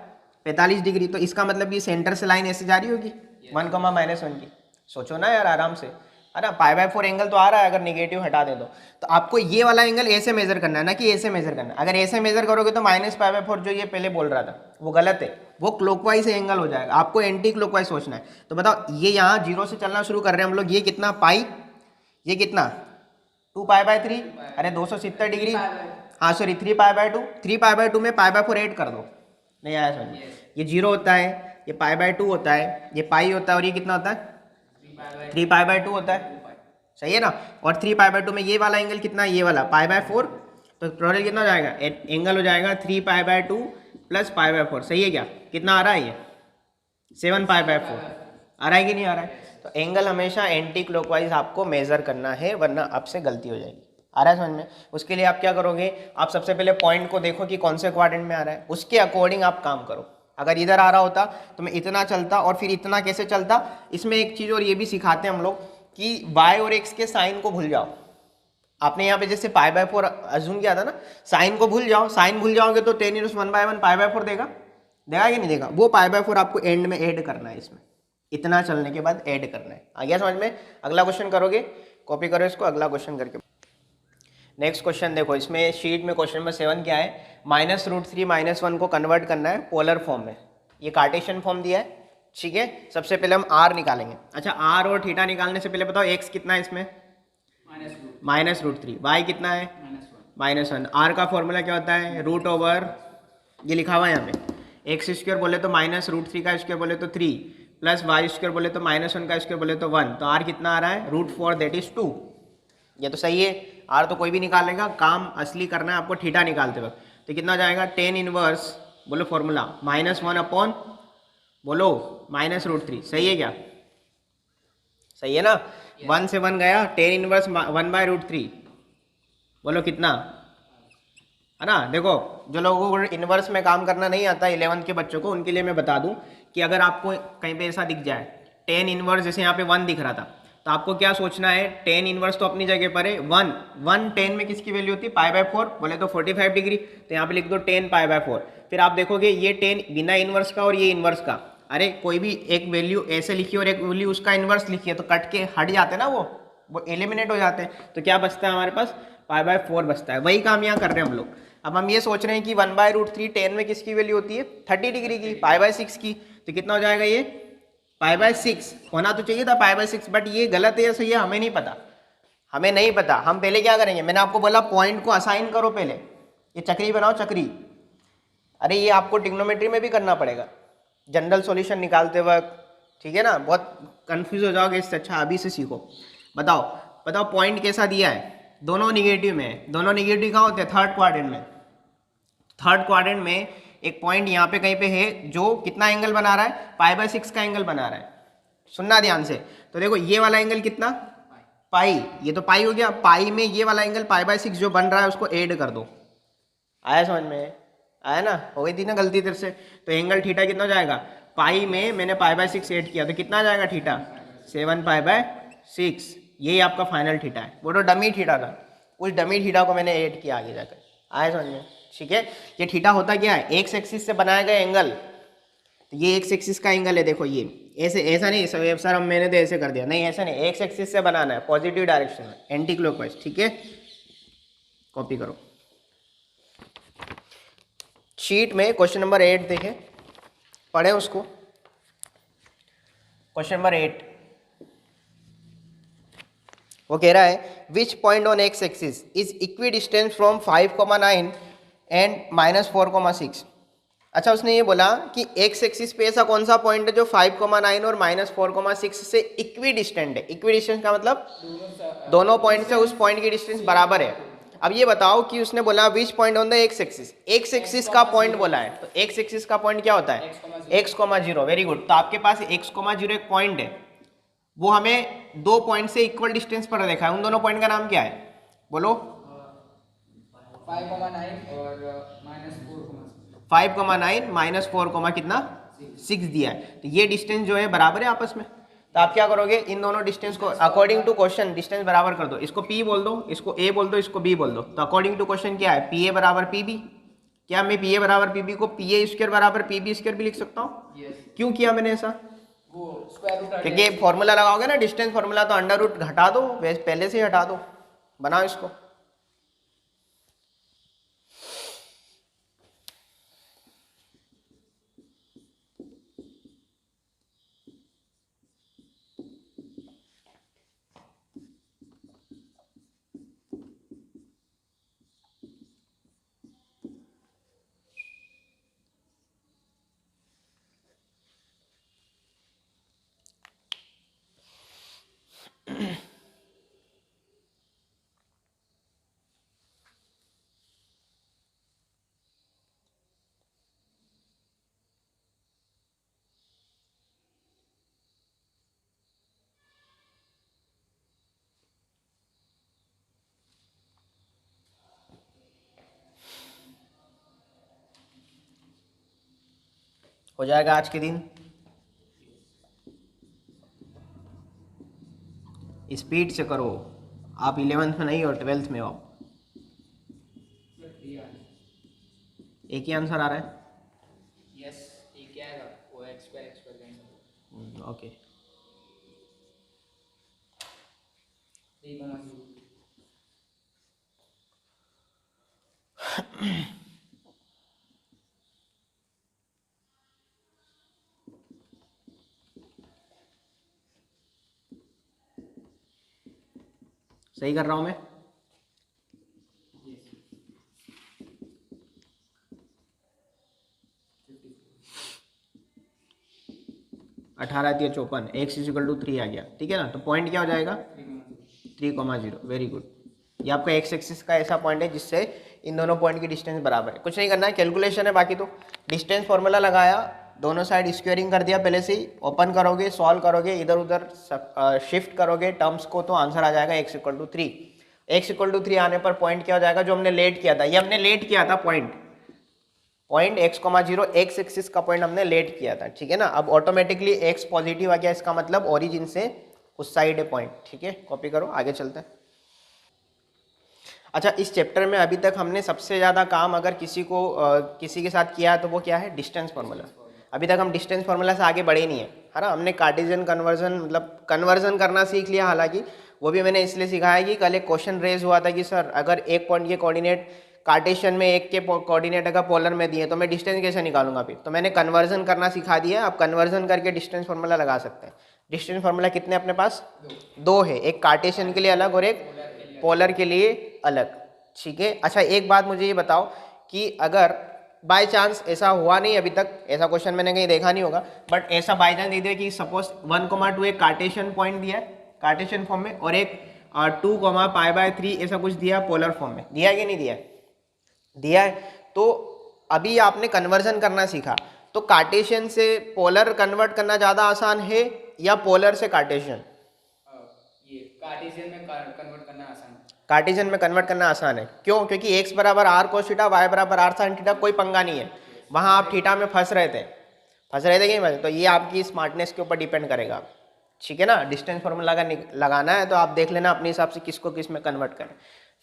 45 डिग्री। तो इसका मतलब ये सेंटर से लाइन ऐसे जा रही होगी 1, -1 की। सोचो ना यार आराम से, है ना। π/4 एंगल तो आ रहा है अगर निगेटिव हटा दे तो आपको ये वाला एंगल ऐसे मेजर करना है ना कि ऐसे मेजर करना है। अगर ऐसे मेजर करोगे तो -π/4 जो ये पहले बोल रहा था वो गलत है, वो क्लॉकवाइज एंगल हो जाएगा। आपको एंटी क्लॉकवाइज सोचना है। तो बताओ ये यहाँ 0 से चलना शुरू कर रहे हैं हम लोग, ये कितना पाई, ये कितना 2π/3, अरे 270 डिग्री, हाँ सॉरी 3π/2, 3π/2 में π/4 ऐड कर दो, नहीं आया समझ। ये 0 होता है, ये π/2 होता है, ये पाई होता है, और ये कितना होता है 3π/2 होता है, सही है ना। और 3π/2 में ये वाला एंगल कितना है, ये वाला π/4। तो टोटल कितना हो जाएगा, एंगल हो जाएगा 3π/2 + π/4, सही है क्या। कितना आ रहा है ये 7π/4 आ रहा है कि नहीं आ रहा है। तो एंगल हमेशा एंटी क्लॉकवाइज आपको मेजर करना है, वरना आपसे गलती हो जाएगी। आ रहा है समझ में। उसके लिए आप क्या करोगे, आप सबसे पहले पॉइंट को देखो कि कौन से क्वाड्रेंट में आ रहा है, उसके अकॉर्डिंग आप काम करो। अगर इधर आ रहा होता तो मैं इतना चलता और फिर इतना कैसे चलता। इसमें एक चीज़ और ये भी सिखाते हैं हम लोग कि y और x के साइन को भूल जाओ। आपने यहाँ पे जैसे π/4 अज्यूम किया था ना, साइन को भूल जाओ। साइन भूल जाओगे तो tan इनवर्स 1/1 π/4 देगा कि नहीं देगा। वो π/4 आपको एंड में ऐड करना है, इसमें इतना चलने के बाद ऐड करना है। आ गया समझ में। अगला क्वेश्चन करोगे, कॉपी करो इसको, अगला क्वेश्चन करके। नेक्स्ट क्वेश्चन देखो, इसमें शीट में क्वेश्चन नंबर 7 क्या है, -√3 -1 को कन्वर्ट करना है पोलर फॉर्म में। ये कार्टेशियन फॉर्म दिया है, ठीक है। सबसे पहले हम r निकालेंगे। अच्छा r और थीटा निकालने से पहले बताओ x कितना है इसमें, -√3, y कितना है -1। r का फॉर्मूला क्या होता है, √ओवर, ये लिखा हुआ है यहाँ पे, x² बोले तो -√3 का स्क्वायर बोले तो 3 + y² बोले तो -1 का स्क्वायर बोले तो 1। तो r कितना आ रहा है √4, दैट इज 2। ये तो सही है। आर तो कोई भी निकालेगा, काम असली करना है आपको थीटा निकालते वक्त। तो कितना हो जाएगा, टेन इनवर्स, बोलो फॉर्मूला, -1 अपॉन, बोलो -√3। सही है क्या? सही है ना? 1 से 1 गया, टेन इनवर्स 1/√3, बोलो कितना, है ना? देखो जो लोगों को इनवर्स में काम करना नहीं आता 11th के बच्चों को, उनके लिए मैं बता दूं कि अगर आपको कहीं पे ऐसा दिख जाए टेन इनवर्स, जैसे यहाँ पे 1 दिख रहा था, तो आपको क्या सोचना है, टेन इनवर्स तो अपनी जगह पर है, 1 टेन में किसकी वैल्यू होती है, π/4, बोले तो 45 डिग्री, तो यहाँ पे लिख दो 10 π/4। फिर आप देखोगे ये 10 बिना इनवर्स का और ये इनवर्स का, अरे कोई भी एक वैल्यू ऐसे लिखी और एक वैल्यू उसका इनवर्स लिखी है तो कट के हट जाते ना, वो एलिमिनेट हो जाते हैं। तो क्या बचता है हमारे पास, π/4 बचता है। वही काम यहाँ कर रहे हैं हम लोग। अब हम ये सोच रहे हैं कि 1/√3 10 में किसकी वैल्यू होती है, 30 डिग्री की, π/6 की, तो कितना हो जाएगा ये, π/6 होना तो चाहिए था π/6, बट ये गलत है या सही है हमें नहीं पता, हमें नहीं पता। हम पहले क्या करेंगे, मैंने आपको बोला पॉइंट को असाइन करो, पहले ये चक्री बनाओ, चक्री। अरे ये आपको ट्रिग्नोमेट्री में भी करना पड़ेगा, जनरल सॉल्यूशन निकालते वक्त, ठीक है ना? बहुत कंफ्यूज हो जाओगे, इससे अच्छा अभी से सीखो। बताओ बताओ पॉइंट कैसा दिया है, दोनों निगेटिव में है। दोनों निगेटिव कहाँ होते हैं, थर्ड क्वाड्रेंट में। थर्ड क्वाड्रेंट में एक पॉइंट यहाँ पे कहीं पे है जो कितना एंगल बना रहा है, π/6 का एंगल बना रहा है। सुनना ध्यान से, तो देखो ये वाला एंगल कितना, पाई, ये तो पाई हो गया, पाई में ये वाला एंगल π/6 जो बन रहा है उसको ऐड कर दो। आया समझ में? आया ना? हो गई थी ना गलती तेरे से? तो एंगल थीटा कितना हो जाएगा, पाई में मैंने π/6 ऐड किया तो कितना आ जाएगा थीटा, 7 π/6। यही आपका फाइनल थीटा है। वो तो डमी थीटा था, उस डमी थीटा को मैंने ऐड किया आगे जाकर। आया समझ में? ठीक है। ये थीटा होता क्या है, एक्स एक्सिस से बनाया गया एंगल। तो ये एक्स एक्सिस का एंगल है, देखो ये ऐसे, ऐसा नहीं सर हम मैंने तो ऐसे कर दिया, नहीं ऐसा नहीं, एक्स एक्सिस से बनाना है, पॉजिटिव डायरेक्शन में, एंटी क्लॉकवाइज। ठीक है, कॉपी करो। शीट में क्वेश्चन नंबर 8 देखें, पढ़े उसको। क्वेश्चन नंबर 8 वो कह रहा है which point on x axis is equi distance from 5,9 and -4,6। अच्छा, उसने ये बोला कि एक्स एक्सिस पे ऐसा कौन सा पॉइंट है जो 5,9 और -4,6 से इक्वी डिस्टेंट है। इक्वी डिस्टेंस का मतलब दोनों पॉइंट से उस पॉइंट की डिस्टेंस बराबर है। अब ये बताओ कि उसने बोला which point on the x axis, x axis का पॉइंट बोला है, तो एक्स एक्सिस का पॉइंट क्या होता है, x,0। Very good. तो आपके पास x,0 एक पॉइंट है, वो हमें दो पॉइंट से इक्वल डिस्टेंस पर देखा है। उन दोनों पॉइंट का नाम क्या है, बोलो। 5,9 और -4,6। 5,9 -4, कितना 6 दिया है। तो ये डिस्टेंस जो है बराबर है आपस में। तो आप क्या करोगे, इन दोनों डिस्टेंस को अकॉर्डिंग टू क्वेश्चन डिस्टेंस बराबर कर दो। इसको p बोल दो, इसको a बोल दो, इसको b बोल दो। तो अकॉर्डिंग टू क्वेश्चन क्या है, pa बराबर pb। क्या मैं pa बराबर pb को pa² बराबर pb² भी लिख सकता हूँ? क्यों किया मैंने ऐसा, वो स्क्वायर रूट, क्योंकि फॉर्मूला लगाओगे ना डिस्टेंस फॉर्मूला, तो अंडर रूट हटा दो, पहले से ही हटा दो। बनाओ इसको। हो जाएगा आज के दिन। स्पीड से करो, आप 11th में नहीं हो, 12th में हो। एक ही आंसर आ रहा है। यस, ये क्या है, वो x² का ओके। 3,0। सही कर रहा हूँ मैं? 18 या 54, x = 3 आ गया। ठीक है ना? तो पॉइंट क्या हो जाएगा, 3,0। वेरी गुड, ये आपका एक्स एक्सिस का ऐसा पॉइंट है जिससे इन दोनों पॉइंट की डिस्टेंस बराबर है। कुछ नहीं करना है, कैलकुलेशन है बाकी तो। डिस्टेंस फॉर्मूला लगाया, दोनों साइड स्क्वेयरिंग कर दिया पहले से ही, ओपन करोगे, सॉल्व करोगे, इधर उधर शिफ्ट करोगे टर्म्स को, तो आंसर आ जाएगा x equal to 3। x equal to 3 आने पर पॉइंट क्या हो जाएगा, जो हमने लेट किया था, ये हमने लेट किया था पॉइंट x,0 एक्स एक्सिस का पॉइंट हमने लेट किया था, ठीक है ना। अब ऑटोमेटिकली x पॉजिटिव आ गया, इसका मतलब ओरिजिन से उस साइड है पॉइंट, ठीक है। कॉपी करो, आगे चलते हैं। अच्छा, इस चैप्टर में अभी तक हमने सबसे ज़्यादा काम अगर किसी के साथ किया है तो वो क्या है, डिस्टेंस फार्मूला। अभी तक हम डिस्टेंस फार्मूला से आगे बढ़े नहीं है ना। हमने कार्टेशियन कन्वर्जन मतलब कन्वर्जन करना सीख लिया, हालांकि वो भी मैंने इसलिए सिखाया कि कल एक क्वेश्चन रेज हुआ था कि सर अगर एक पॉइंट के कोऑर्डिनेट कार्टेशियन में, एक के कोऑर्डिनेट अगर पोलर में दिए तो मैं डिस्टेंस कैसे निकालूंगा फिर। तो मैंने कन्वर्जन करना सिखा दिया, आप कन्वर्जन करके डिस्टेंस फार्मूला लगा सकते हैं। डिस्टेंस फार्मूला कितने अपने पास, दो है, एक कार्टेशियन के लिए अलग और एक पोलर के लिए अलग, ठीक है। अच्छा, एक बात मुझे ये बताओ कि अगर बाय चांस ऐसा हुआ नहीं अभी तक, ऐसा क्वेश्चन मैंने कहीं देखा नहीं होगा, बट ऐसा बाय चांस दे दिया कि सपोज 1,2 एक कार्टेशियन पॉइंट दिया है कार्टेशियन फॉर्म में, और एक 2,π/3 ऐसा कुछ दिया पोलर फॉर्म में, दिया है कि नहीं दिया है, दिया है। तो अभी आपने कन्वर्जन करना सीखा, तो कार्टेशियन से पोलर कन्वर्ट करना ज़्यादा आसान है या पोलर से कार्टेशियन? ये कार्टेशियन में कन्वर्ट करना आसान है। कार्टेशियन में कन्वर्ट करना आसान है, क्यों? क्योंकि x बराबर r cos थीटा, y बराबर r sin थीटा, कोई पंगा नहीं है वहाँ, आप थीटा में फंस रहे थे कि नहीं। तो ये आपकी स्मार्टनेस के ऊपर डिपेंड करेगा, ठीक है ना। डिस्टेंस फार्मूला लगाना है तो आप देख लेना अपने हिसाब से किसको किस में कन्वर्ट करें।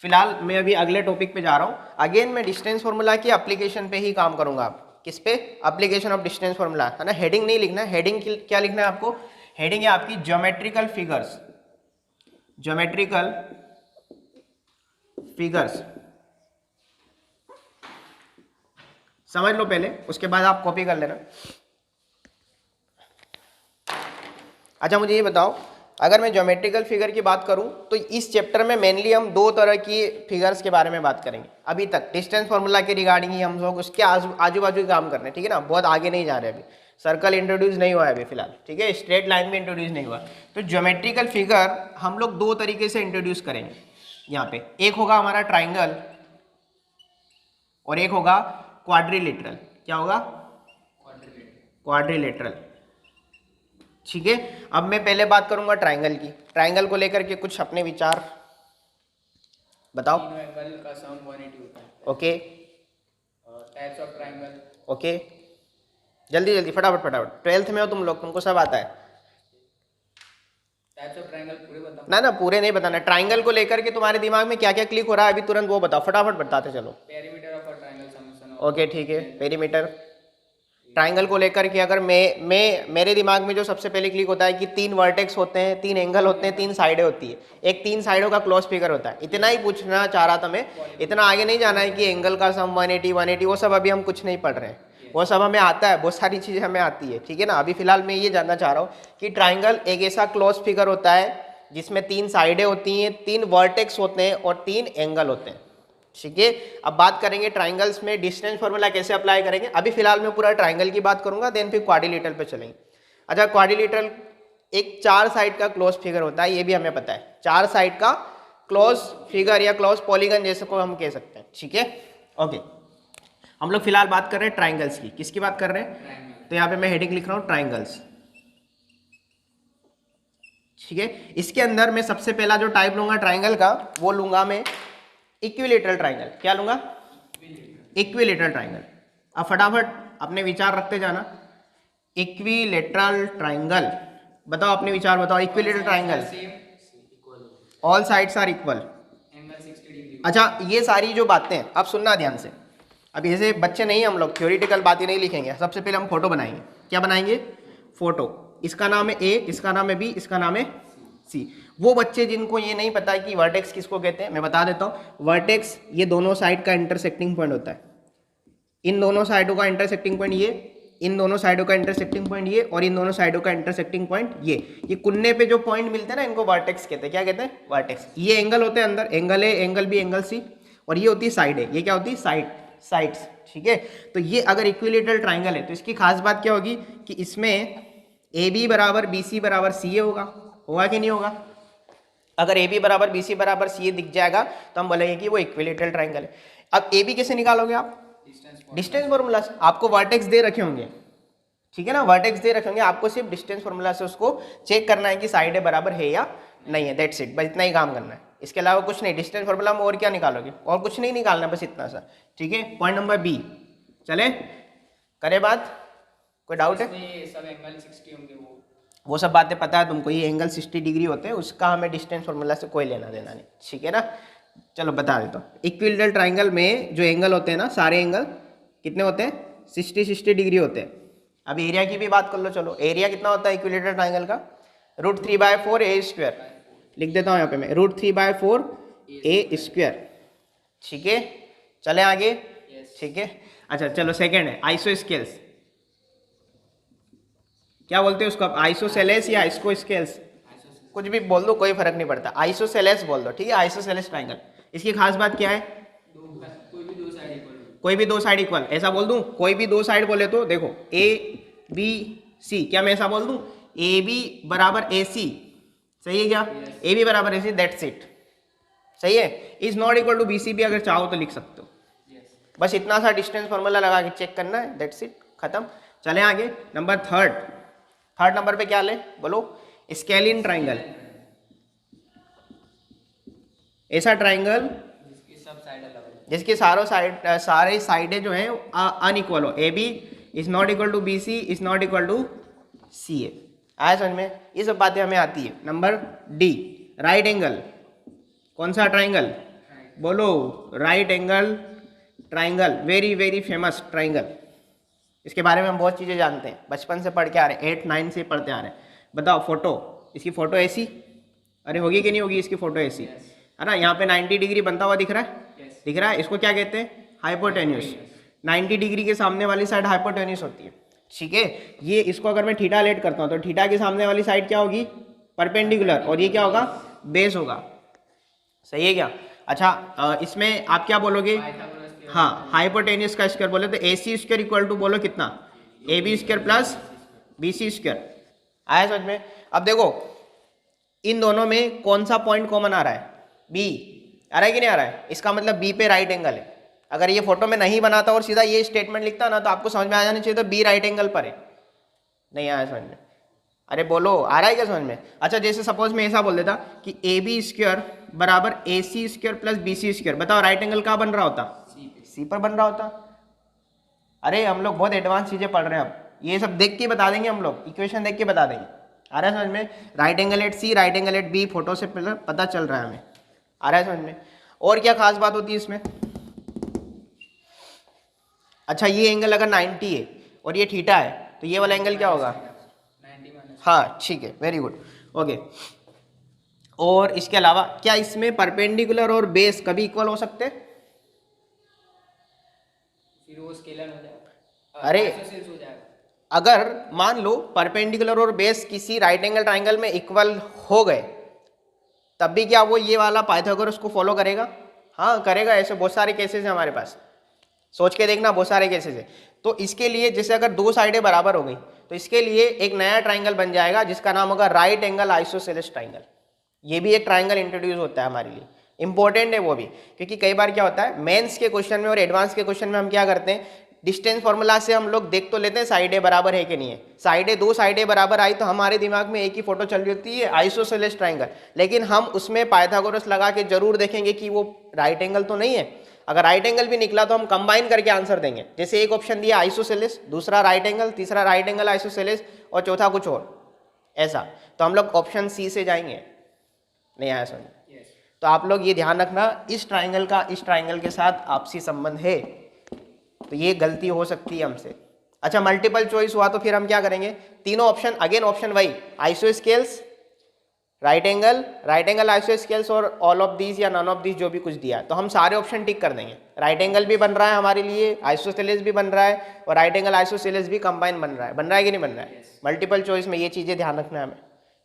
फिलहाल मैं अभी अगले टॉपिक पे जा रहा हूँ। अगेन मैं डिस्टेंस फार्मूला की एप्लीकेशन पे ही काम करूंगा। आप किस पे, एप्लीकेशन ऑफ डिस्टेंस फार्मूला, है ना। हेडिंग नहीं लिखना है, हेडिंग क्या लिखना है आपको, हेडिंग है आपकी ज्योमेट्रिकल फिगर्स, ज्योमेट्रिकल फिगर्स समझ लो पहले, उसके बाद आप कॉपी कर लेना। अच्छा, मुझे ये बताओ, अगर मैं ज्योमेट्रिकल फिगर की बात करूं तो इस चैप्टर में मेनली हम दो तरह की फिगर्स के बारे में बात करेंगे। अभी तक डिस्टेंस फार्मूला के रिगार्डिंग ही हम लोग उसके आजू बाजू काम कर रहे हैं, ठीक है ना। बहुत आगे नहीं जा रहे, अभी सर्कल इंट्रोड्यूस नहीं हुआ है अभी फिलहाल, ठीक है। स्ट्रेट लाइन भी इंट्रोड्यूस नहीं हुआ। तो ज्योमेट्रिकल फिगर हम लोग दो तरीके से इंट्रोड्यूस करेंगे यहाँ पे। एक होगा हमारा ट्राइंगल और एक होगा क्वाड्रिलेटरल। क्या होगा, क्वाड्रिलेटरल, ठीक है। अब मैं पहले बात करूंगा ट्राइंगल की। ट्राइंगल को लेकर के कुछ अपने विचार बताओ। तीनों एंगल का सम 180 होता है। Okay, types of triangle. Okay, जल्दी जल्दी फटाफट फटाफट, 12th में हो तुम लोग, तुमको सब आता है। टाइप्स ऑफ ट्राइंगल पूरे बताओ ना पूरे नहीं बताना, ट्राइंगल को लेकर के तुम्हारे दिमाग में क्या क्या क्लिक हो रहा है अभी तुरंत वो बताओ, फटाफट बताते चलो। Perimeter of a triangle summation. Okay, ठीक है। पेरीमीटर, ट्राइंगल को लेकर के अगर मेरे दिमाग में जो सबसे पहले क्लिक होता है कि 3 वर्टेक्स होते हैं, 3 एंगल होते हैं, 3 साइडें होती है, एक 3 साइडों का क्लोज फिगर होता है। इतना ही पूछना चाह रहा था मैं, इतना आगे नहीं जाना है कि एंगल का सम 180 वो सब अभी हम कुछ नहीं पढ़ रहे हैं, वो सब हमें आता है, बहुत सारी चीज़ें हमें आती है, ठीक है ना। अभी फिलहाल मैं ये जानना चाह रहा हूँ कि ट्राइंगल एक ऐसा क्लोज फिगर होता है जिसमें 3 साइडें होती हैं, 3 वर्टेक्स होते हैं और 3 एंगल होते हैं, ठीक है। अब बात करेंगे ट्राइंगल्स में डिस्टेंस फार्मूला कैसे अप्लाई करेंगे। अभी फिलहाल मैं पूरा ट्राइंगल की बात करूंगा, देन फिर क्वाड्रिलेटरल पे चलेंगे। अच्छा, क्वाड्रिलेटरल एक 4 साइड का क्लोज फिगर होता है, ये भी हमें पता है। 4 साइड का क्लोज फिगर या क्लोज पॉलीगन जैसे को हम कह सकते हैं, ठीक है। ओके, हम लोग फिलहाल बात कर रहे हैं ट्राइंगल्स की। किसकी बात कर रहे हैं, तो यहाँ पे मैं हेडिंग लिख रहा हूँ ट्राइंगल्स, ठीक है। इसके अंदर मैं सबसे पहला जो टाइप लूंगा ट्राइंगल का, वो लूंगा मैं इक्विलेटरल ट्राइंगल। क्या लूंगा, इक्विलेटरल ट्राइंगल। अब फटाफट अपने विचार रखते जाना। इक्विलेटरल ट्राइंगल, बताओ अपने विचार बताओ। Equilateral triangle, all sides are equal, angle 60 degree. अच्छा, ये सारी जो बातें आप सुनना ध्यान से। अब ऐसे बच्चे नहीं, हम लोग थ्योरेटिकल बातें नहीं लिखेंगे। सबसे पहले हम फोटो बनाएंगे। क्या बनाएंगे, फोटो। इसका नाम है ए, इसका नाम है बी, इसका नाम है सी। वो बच्चे जिनको ये नहीं पता है कि वर्टेक्स किसको कहते हैं, मैं बता देता हूँ। वर्टेक्स ये दोनों साइड का इंटरसेक्टिंग पॉइंट होता है। इन दोनों साइडों का इंटरसेक्टिंग पॉइंट ये, इन दोनों साइडों का इंटरसेक्टिंग पॉइंट ये, और इन दोनों साइडों का इंटरसेक्टिंग पॉइंट ये कुन्ने पे जो पॉइंट मिलते हैं ना, इनको वर्टेक्स कहते हैं। क्या कहते हैं, वर्टेक्स। ये एंगल होते हैं अंदर, angle A, angle B, angle C, और ये होती है साइड है। ये क्या होती है, साइड्स, ठीक है। तो ये अगर इक्विलेटरल ट्राइंगल है तो इसकी खास बात क्या होगी कि इसमें ए बी बराबर बी सी बराबर सी ए होगा कि नहीं होगा, अगर ए बी बराबर बी सी बराबर सी ए दिख जाएगा तो हम बोलेंगे कि वो इक्विलेटरल ट्राइंगल है। अब ए बी कैसे निकालोगे आप? डिस्टेंस फॉर्मूला से। आपको वर्टेक्स दे रखे होंगे, ठीक है ना, वर्टेक्स दे रखे होंगे, आपको सिर्फ डिस्टेंस फॉर्मूला से उसको चेक करना है कि साइड ए बराबर है या नहीं है, दैट्स इट, बस इतना ही काम करना है, इसके अलावा कुछ नहीं। डिस्टेंस फॉर्मूला में और क्या निकालोगे, और कुछ नहीं निकालना, बस इतना सा, ठीक है। पॉइंट नंबर बी, चले करे बात, कोई डाउट है? सब एंगल 60 होंगे, वो सब बातें पता है तुमको, ये एंगल 60 डिग्री होते हैं, उसका हमें डिस्टेंस फॉर्मूला से कोई लेना देना नहीं, ठीक है ना। चलो बता देता हूँ, इक्विलेटरल ट्राइंगल में जो एंगल होते हैं ना, सारे एंगल कितने होते हैं? 60 डिग्री होते हैं। अब एरिया की भी बात कर लो, चलो एरिया कितना होता है इक्विलेटरल ट्राइंगल का? √3/4 ए स्क्वायर, लिख देता हूँ यहाँ पे मैं, √3/4 ए स्क्वायर, ठीक है। चले आगे, ठीक है। अच्छा चलो सेकेंड है आइसोस्केल्स, क्या बोलते हैं उसको आप, आइसोसेलेस या आइसोस्केल्स, कुछ भी बोल दो, कोई फर्क नहीं पड़ता, आइसोसेलेस बोल दो, ठीक है, आइसोसेलेस ट्राइंगल। इसकी खास बात क्या है? कोई भी दो साइड इक्वल, ऐसा बोल दूं, कोई भी दो साइड बोले तो देखो ए बी सी, क्या मैं ऐसा बोल दूं, ए बी बराबर ए सी, सही है क्या? ए बी बराबर ए सी, दैट्स इट, सही है। Is not equal to B C भी अगर चाहो तो लिख सकते हो, बस इतना सा डिस्टेंस फॉर्मूला लगा के चेक करना है, दैट्स इट, खत्म। चले आगे, नंबर थर्ड नंबर पे क्या ले बोलो, स्केलिन ट्राइंगल, ऐसा ट्राइंगल जिसकी सारे साइडें जो हैं अनइक्वल हो, A B is not equal to B C is not equal to C A, आया समझ में? ये सब बातें हमें आती है। नंबर डी, राइट एंगल, कौन सा ट्राइंगल बोलो, right angle triangle, very very famous triangle, इसके बारे में हम बहुत चीज़ें जानते हैं, बचपन से पढ़ के आ रहे हैं, 8-9 से पढ़ते आ रहे हैं। बताओ फोटो, इसकी फोटो ऐसी, अरे होगी कि नहीं होगी इसकी फोटो ऐसी, है ना, यहाँ पे 90 डिग्री बनता हुआ दिख रहा है, दिख रहा है, इसको क्या कहते हैं? हाइपोटेन्यूस। 90 डिग्री के सामने वाली साइड हाइपोटेन्यूस होती है, ठीक है। ये इसको अगर मैं थीटा लेट करता हूँ तो थीटा के सामने वाली साइड क्या होगी? परपेंडिकुलर, और ये क्या होगा? बेस होगा, सही है क्या? अच्छा इसमें आप क्या बोलोगे? हाँ, हाइपोटेन्यूस का स्क्वायर बोले तो A C square equal to बोलो कितना? A B square plus B C square, आया समझ में? अब देखो इन दोनों में कौन सा पॉइंट कॉमन आ रहा है? बी आ रहा है कि नहीं आ रहा है? इसका मतलब बी पे राइट एंगल है। अगर ये फोटो में नहीं बनाता और सीधा ये स्टेटमेंट लिखता ना तो आपको समझ में आ जाना चाहिए तो बी राइट एंगल पर है, नहीं आया समझ में? अरे बोलो, आ रहा है क्या समझ में? अच्छा जैसे सपोज मैं ऐसा बोल देता कि ए बी स्क्वायर बराबर A C square plus B C square, बताओ राइट एंगल कहाँ बन रहा होता? सी पर बन रहा होता। अरे हम लोग बहुत एडवांस चीजें पढ़ रहे हैं, अब ये सब देख के बता देंगे हम लोग, इक्वेशन देख के बता देंगे, आ रहा है समझ में? Right angle at C, right angle at B, photo से पता चल रहा है हमें, आ रहा है समझ में? और क्या खास बात होती है इसमें? अच्छा ये एंगल अगर 90 है और ये थीटा है तो ये वाला एंगल क्या होगा? 90 हाँ ठीक है, वेरी गुड, ओके। और इसके अलावा क्या इसमें परपेंडिकुलर और बेस कभी इक्वल हो सकते हैं? फिर वो स्केलर हो जाएगा, अरे आइसोसेलेस हो जाएगा। अगर मान लो परपेंडिकुलर और बेस किसी राइट एंगल ट्राइंगल में इक्वल हो गए तब भी क्या वो ये वाला पाइथागोरस को फॉलो करेगा? हाँ करेगा, ऐसे बहुत सारे केसेस हैं हमारे पास, सोच के देखना, बहुत सारे केसेस है। तो इसके लिए जैसे अगर दो साइडें बराबर हो गई तो इसके लिए एक नया ट्राइंगल बन जाएगा जिसका नाम होगा राइट एंगल आइसोसेलेस ट्राइंगल। ये भी एक ट्राइंगल इंट्रोड्यूस होता है हमारे लिए, इंपॉर्टेंट है वो भी, क्योंकि कई बार क्या होता है मेंस के क्वेश्चन में और एडवांस के क्वेश्चन में हम क्या करते हैं, डिस्टेंस फॉर्मूला से हम लोग देख तो लेते हैं साइडें बराबर है कि नहीं है, दो साइडें बराबर आई तो हमारे दिमाग में एक ही फोटो चल रही होती है आइसोसेलेस ट्राइंगल, लेकिन हम उसमें पाइथागोरस लगा के जरूर देखेंगे कि वो राइट एंगल तो नहीं है। अगर राइट एंगल भी निकला तो हम कंबाइन करके आंसर देंगे, जैसे एक ऑप्शन दिया आइसोसेलेस, दूसरा राइट एंगल, तीसरा राइट एंगल आइसोसेलेस और चौथा कुछ और, ऐसा। तो हम लोग ऑप्शन सी से जाएंगे, नहीं आया समझ? तो आप लोग ये ध्यान रखना, इस ट्राइंगल का इस ट्राइंगल के साथ आपसी संबंध है तो ये गलती हो सकती है हमसे। अच्छा मल्टीपल चॉइस हुआ तो फिर हम क्या करेंगे, तीनों ऑप्शन, अगेन ऑप्शन वही, आइसोस्केल्स, राइट एंगल आइसोस्केल्स और ऑल ऑफ दीज या नन ऑफ दीज जो भी कुछ दिया है तो हम सारे ऑप्शन टिक कर देंगे। राइट एंगल भी बन रहा है हमारे लिए, आइसोसेलेस भी बन रहा है और राइट एंगल आइसोसेलेस भी कंबाइन बन रहा है कि नहीं बन रहा है? मल्टीपल चॉइस में ये चीज़ें ध्यान रखना है हमें,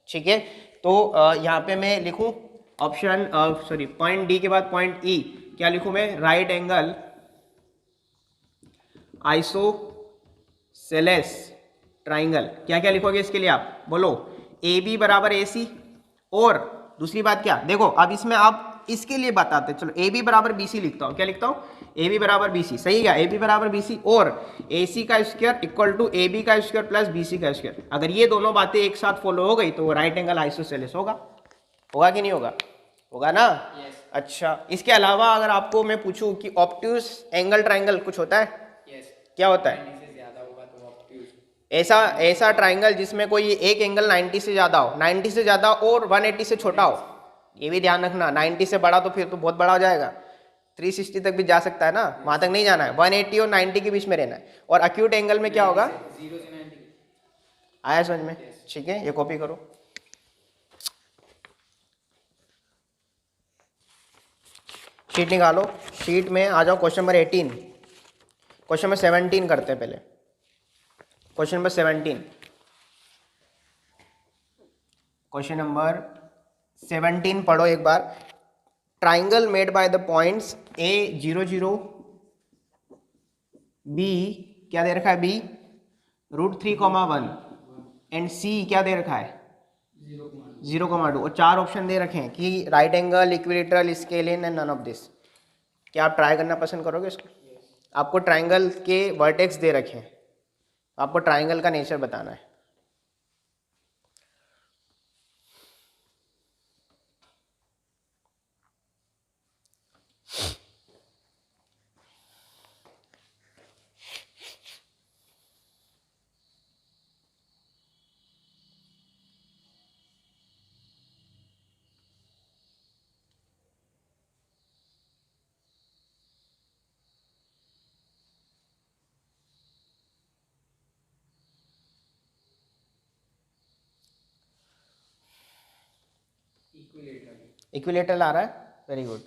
ठीक है। तो यहाँ पे मैं लिखूँ ऑप्शन सॉरी पॉइंट डी के बाद पॉइंट ई, क्या लिखूँ मैं? Right angle isosceles triangle. क्या क्या लिखोगे इसके लिए आप बोलो? ए बी बराबर ए सी और दूसरी बात क्या, देखो अब इसमें आप इसके लिए बताते, चलो ए बी बराबर बी सी लिखता हूँ, क्या लिखता हूँ, ए बी बराबर बी सी, सही क्या, ए बी बराबर बी सी और ए सी का square equal to A B का स्क्वायर प्लस बी सी का स्क्वायर। अगर ये दोनों बातें एक साथ फॉलो हो गई तो वो राइट एंगल आइसोसेलेस होगा, होगा कि नहीं होगा, होगा ना। Yes. अच्छा, इसके अलावा अगर आपको मैं पूछूं कि ऑब्ट्यूज एंगल ट्राइंगल कुछ होता है, Yes. क्या होता है, 90 से ज्यादा होगा तो ऑब्ट्यूज। ऐसा ऐसा ट्राइंगल जिसमें कोई एक एंगल 90 से ज़्यादा हो, 90 से ज़्यादा और 180 से छोटा हो, ये भी ध्यान रखना, 90 से बड़ा तो फिर तो बहुत बड़ा हो जाएगा, 360 तक भी जा सकता है ना, वहाँ तक नहीं जाना है, 180 और 90 के बीच में रहना है। और अक्यूट एंगल में क्या होगा, 0 से 90। आया समझ में, ठीक है, ये कॉपी करो। शीट निकालो, शीट में आ जाओ, क्वेश्चन नंबर 18, क्वेश्चन नंबर 17 करते हैं पहले, क्वेश्चन नंबर 17, क्वेश्चन नंबर 17 पढ़ो एक बार। Triangle made by the points A 0 0 B क्या दे रखा है, बी √3,1 एंड सी क्या दे रखा है 0,2 और 4 ऑप्शन दे रखे हैं कि right angle, equilateral, scalene and none of this. क्या आप ट्राई करना पसंद करोगे इसको? आपको ट्राइंगल के वर्टेक्स दे रखे हैं, आपको ट्राइंगल का नेचर बताना है। इक्विलेटरल आ रहा है, वेरी गुड।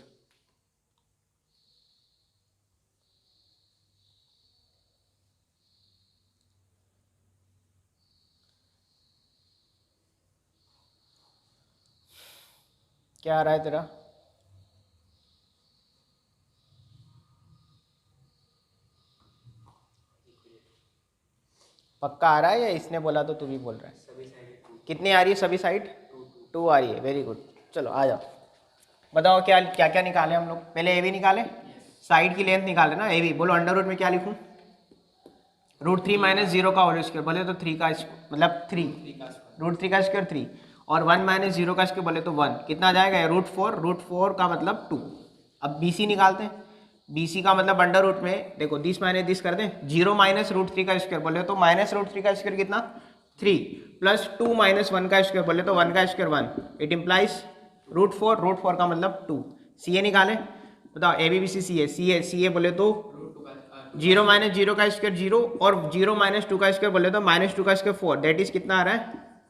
क्या आ रहा है तेरा? पक्का आ रहा है या इसने बोला तो तू भी बोल रहा है? कितनी आ रही है सभी साइड? 2 आ रही है, वेरी गुड। चलो आ जाओ, बताओ क्या क्या क्या निकाले हम लोग। पहले ए बी निकाले, साइड की लेंथ निकाले ना, ए बी। बोलो अंडर रूट में क्या लिखूं, √3 - 0 का होल स्क्वायर, बोले तो 3 का मतलब 3 √3 का स्क्वायर 3 और 1 - 0 का स्क्वायर बोले तो 1, कितना आ जाएगा, √4 का मतलब 2। अब बी सी निकालते हैं, बी सी का मतलब अंडर रूट में देखो दिस माइनस दिस कर दें, 0 - √3 का स्क्वायर बोले तो -√3 का स्क्वायर कितना 3 प्लस 2 - 1 का स्क्वायर बोले तो 1 का स्क्वायर 1, इट इम्प्लाइज √4 का मतलब 2। सी ए निकाले, बताओ ए बी बी सी ए बोले तो 0 - 0 का स्क्वायर 0 और 0 - 2 का स्क्वायर बोले तो -2 का स्क्वायर 4, दैट इज कितना आ रहा है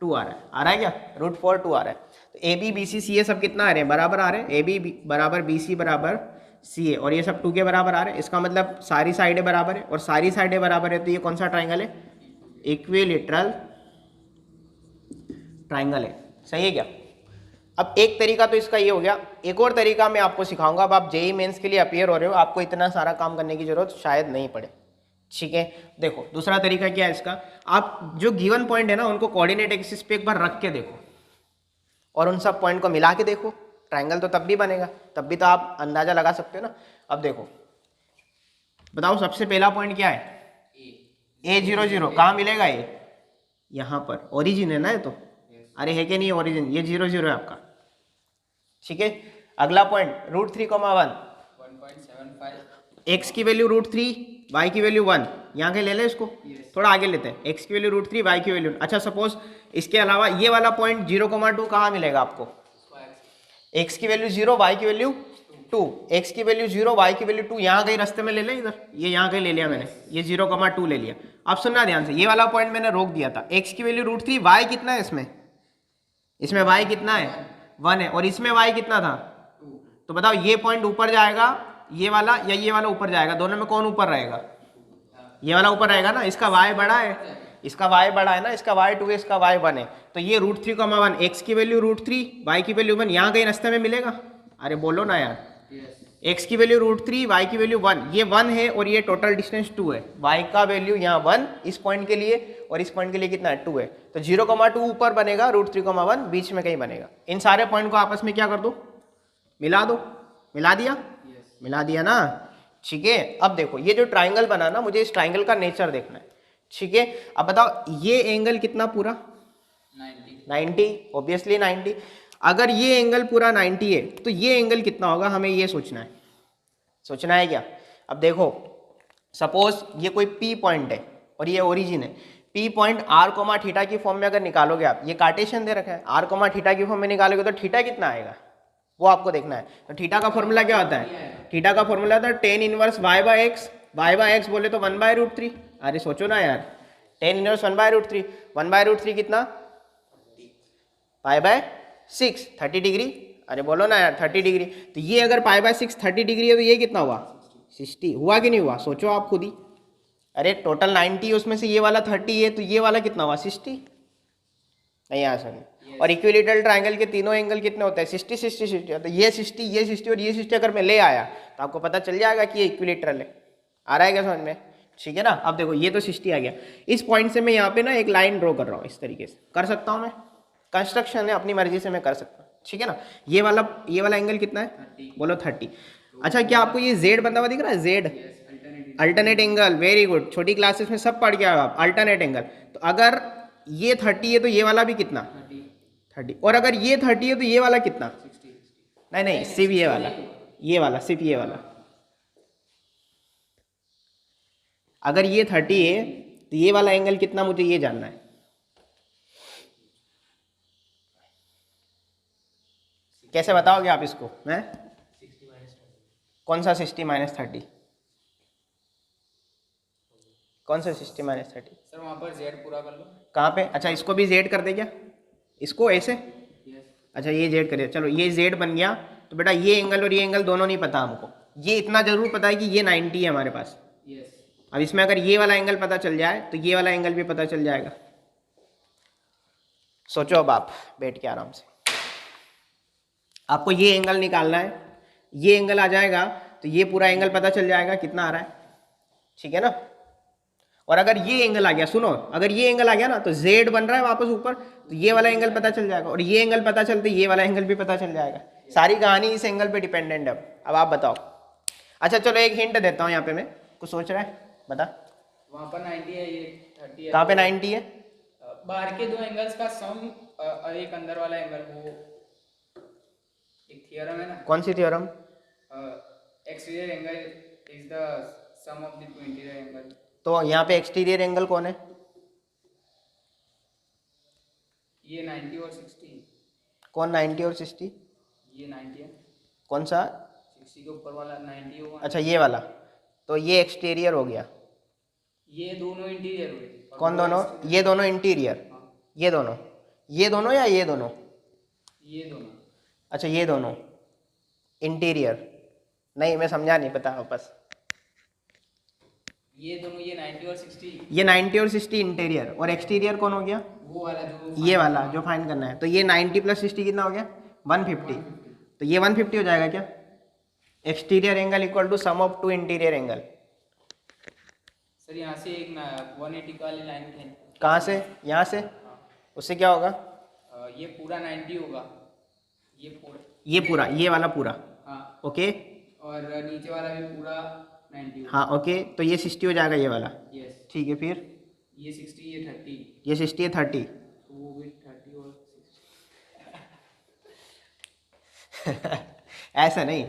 2 आ रहा है। आ रहा है क्या, √4 2 आ रहा है। तो ए बी बी सी सी ए सब कितना आ रहे हैं, बराबर आ रहे हैं, ए बी बराबर बी सी बराबर सी ए और ये सब 2 के बराबर आ रहे हैं। इसका मतलब सारी साइडें बराबर है और सारी साइडें बराबर है तो ये कौन सा ट्राइंगल है, इक्विलेटरल ट्राइंगल है। सही है क्या? अब एक तरीका तो इसका ये हो गया, एक और तरीका मैं आपको सिखाऊंगा। अब आप जेई मेंस के लिए अपियर हो रहे हो, आपको इतना सारा काम करने की जरूरत शायद नहीं पड़े, ठीक है। देखो दूसरा तरीका क्या है इसका, आप जो गिवन पॉइंट है ना उनको कोऑर्डिनेट एक्सिस पे एक बार रख के देखो और उन सब पॉइंट को मिला के देखो, ट्राइंगल तो तब भी बनेगा, तब भी तो आप अंदाजा लगा सकते हो ना। अब देखो बताओ सबसे पहला पॉइंट क्या है, A0 0 कहाँ मिलेगा, ये यहाँ पर ओरिजिन है ना ये तो, अरे है कि नहीं ओरिजिन, ये 0 0 है आपका, ठीक है। अगला पॉइंट √3,1 एक्स की वैल्यू √3 वाई की वैल्यू 1, यहाँ के ले लें इसको, थोड़ा आगे लेते हैं, एक्स की वैल्यू √3 वाई की वैल्यू। अच्छा सपोज इसके अलावा ये वाला पॉइंट 0,2 कहाँ मिलेगा आपको, एक्स की वैल्यू 0 वाई की वैल्यू 2, एक्स की वैल्यू 0 वाई की वैल्यू 2, यहाँ कहीं रास्ते में ले लें, इधर ये यहाँ कहीं ले लिया मैंने, ये 0,2 ले लिया। अब सुनना ध्यान से, ये वाला पॉइंट मैंने रोक दिया था, एक्स की वैल्यू √3, वाई कितना है इसमें वाई कितना है 1 है और इसमें वाई कितना था, तो बताओ ये पॉइंट ऊपर जाएगा ये वाला या ये वाला ऊपर जाएगा, दोनों में कौन ऊपर रहेगा, ये वाला ऊपर रहेगा ना, इसका वाई बड़ा है, इसका वाई बड़ा है ना, इसका वाई 2 है, इसका वाई 1 है, तो ये √3,1 एक्स की वैल्यू √3 वाई की वैल्यू 1 यहाँ कहीं रास्ते में मिलेगा, अरे बोलो ना यार, x की वैल्यू √3, y की वैल्यू 1, ये 1 है और ये टोटल डिस्टेंस 2 है। y का वैल्यू यहाँ 1 इस पॉइंट के लिए और इस पॉइंट के लिए कितना है 2 है। तो 0,2 ऊपर बनेगा, √3,1 बीच में कहीं बनेगा। इन सारे पॉइंट को आपस में क्या कर दो, मिला दो। मिला दिया? मिला दिया ना, ठीक है। अब देखो ये जो ट्राइंगल बना ना, मुझे इस ट्राइंगल का नेचर देखना है, ठीक है। अब बताओ ये एंगल कितना पूरा 90, ऑब्वियसली 90। अगर ये एंगल पूरा 90 है तो ये एंगल कितना होगा, हमें ये सोचना है। सोचना है क्या? अब देखो सपोज ये कोई P पॉइंट है और ये ओरिजिन है। P पॉइंट r, थीटा की फॉर्म में अगर निकालोगे आप, ये कार्टेशियन दे रखा है, r, थीटा की फॉर्म में निकालोगे तो थीटा कितना आएगा वो आपको देखना है। तो थीटा का फॉर्मूला क्या होता है? थीटा का फॉर्मूला होता है tan इनवर्स y/x। y/x बोले तो 1/√3। अरे सोचो ना यार, tan इनवर्स 1/√3, 1/√3 कितना, π/6, 30 डिग्री। अरे बोलो ना यार 30 डिग्री। तो ये अगर π/6 30 डिग्री है तो ये कितना हुआ 60, हुआ कि नहीं हुआ? सोचो आप खुद ही। अरे टोटल 90 है, उसमें से ये वाला 30 है तो ये वाला कितना हुआ 60, नहीं आ सके। और इक्विलेटरल ट्राइंगल के तीनों एंगल कितने होते हैं 60 60 60। तो ये 60 ये 60 और ये 60 अगर मैं ले आया तो आपको पता चल जाएगा कि ये इक्विलेटरल है। आ रहा है क्या समझ में? ठीक है ना। अब देखो ये तो 60 आ गया, इस पॉइंट से मैं यहाँ पे ना एक लाइन ड्रॉ कर रहा हूँ, इस तरीके से कर सकता हूँ मैं, कंस्ट्रक्शन है अपनी मर्जी से मैं कर सकता हूँ, ठीक है ना। ये वाला एंगल कितना है 30। बोलो 30। अच्छा क्या आपको ये जेड बंदा हुआ दिख रहा है? Z alternate angle, very good, छोटी क्लासेस में सब पढ़ के आए आप अल्टरनेट एंगल। तो अगर ये 30 है तो ये वाला भी कितना 30, और अगर ये 30 है तो ये वाला कितना 60। नहीं सिर्फ ये वाला सिर्फ ये वाला। अगर ये 30 है तो ये वाला एंगल कितना, मुझे ये जानना है। कैसे बताओगे आप इसको? हैं कौन सा 60 - 30? कौन सा 60 - 30? सर वहाँ पर z पूरा कर लो। कहाँ पे? अच्छा इसको भी z कर दे क्या, इसको ऐसे? अच्छा ये z कर दिया, चलो ये z बन गया। तो बेटा ये एंगल और ये एंगल दोनों नहीं पता हमको, ये इतना जरूर पता है कि ये 90 है हमारे पास। अब इसमें अगर ये वाला एंगल पता चल जाए तो ये वाला एंगल भी पता चल जाएगा। सोचो अब आप बैठ के आराम से, आपको ये एंगल निकालना है, ये एंगल आ जाएगा तो ये पूरा एंगल पता चल जाएगा कितना आ रहा है, ठीक है ना। और अगर ये एंगल आ गया, सुनो, अगर ये एंगल आ गया ना तो z बन रहा है वापस ऊपर, तो ये वाला एंगल पता चल जाएगा, और ये एंगल पता चलते ये वाला एंगल भी पता चल जाएगा। सारी कहानी इस एंगल पे डिपेंडेंट है। अब आप बताओ। अच्छा चलो एक हिंट देता हूँ, यहाँ पे मैं कुछ सोच रहा है, बता। वहाँ पर 90 है, ये 30 है। कहाँ पे 90 है? बाहर के दो एंगल्स का सम और एक अंदर वाला एंगल, वो एक थ्योरम है ना। कौन सी theorem? Exterior angle is the sum of the two interior angle. तो यहाँ पे एक्सटीरियर एंगल कौन है? ये 90 और 60। कौन 90 और 60? ये 90 है। कौन सा? 60 के ऊपर वाला 90 होगा। अच्छा ये वाला, तो ये एक्सटीरियर हो गया। ये दोनों इंटीरियर हुए। कौन दोनों? ये दोनों इंटीरियर, ये दोनों या ये दोनों? ये दोनों। अच्छा ये दोनों इंटीरियर, नहीं मैं समझा नहीं, बता वापस। ये दोनों, ये 90 और 60। ये 90 और 60 इंटीरियर, और एक्सटीरियर कौन हो गया? वो वाला जो ये वाला जो फाइंड करना है। तो ये 90 + 60 कितना हो गया 150। तो ये 150 हो जाएगा क्या? Exterior angle equal to sum of two interior angle. Sir यहाँ से एक 180 वाली लाइन है। कहाँ से? यहाँ से? उससे क्या होगा? ये पूरा 90 होगा, ये पूरा ये वाला पूरा, हाँ। ओके। और नीचे वाला भी पूरा 90 होगा। हाँ ओके, तो ये 60 हो जाएगा ये वाला, यस। ठीक है। फिर ये 60, ये 30। ये 60 है 30, तो वो भी 30 और 60। ऐसा नहीं,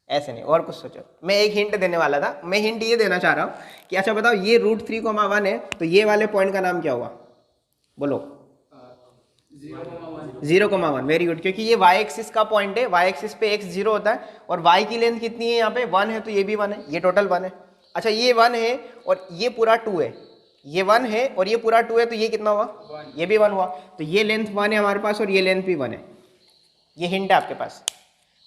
ऐसे नहीं, और कुछ सोचो। मैं एक हिंट देने वाला था, मैं हिंट ये देना चाह रहा हूँ कि अच्छा बताओ ये √3,1 है तो ये वाले पॉइंट का नाम क्या हुआ, बोलो? 0,1। वेरी गुड, क्योंकि ये y एक्सिस का पॉइंट है, y एक्सिस पे x 0 होता है, और y की लेंथ कितनी है यहाँ पे 1 है, तो ये भी 1 है, ये टोटल 1 है। अच्छा ये 1 है और ये पूरा 2 है, ये 1 है और ये पूरा 2 है, तो ये कितना हुआ 1। ये भी 1 हुआ। तो ये लेंथ 1 है हमारे पास और ये लेंथ भी 1 है। ये हिंट है आपके पास।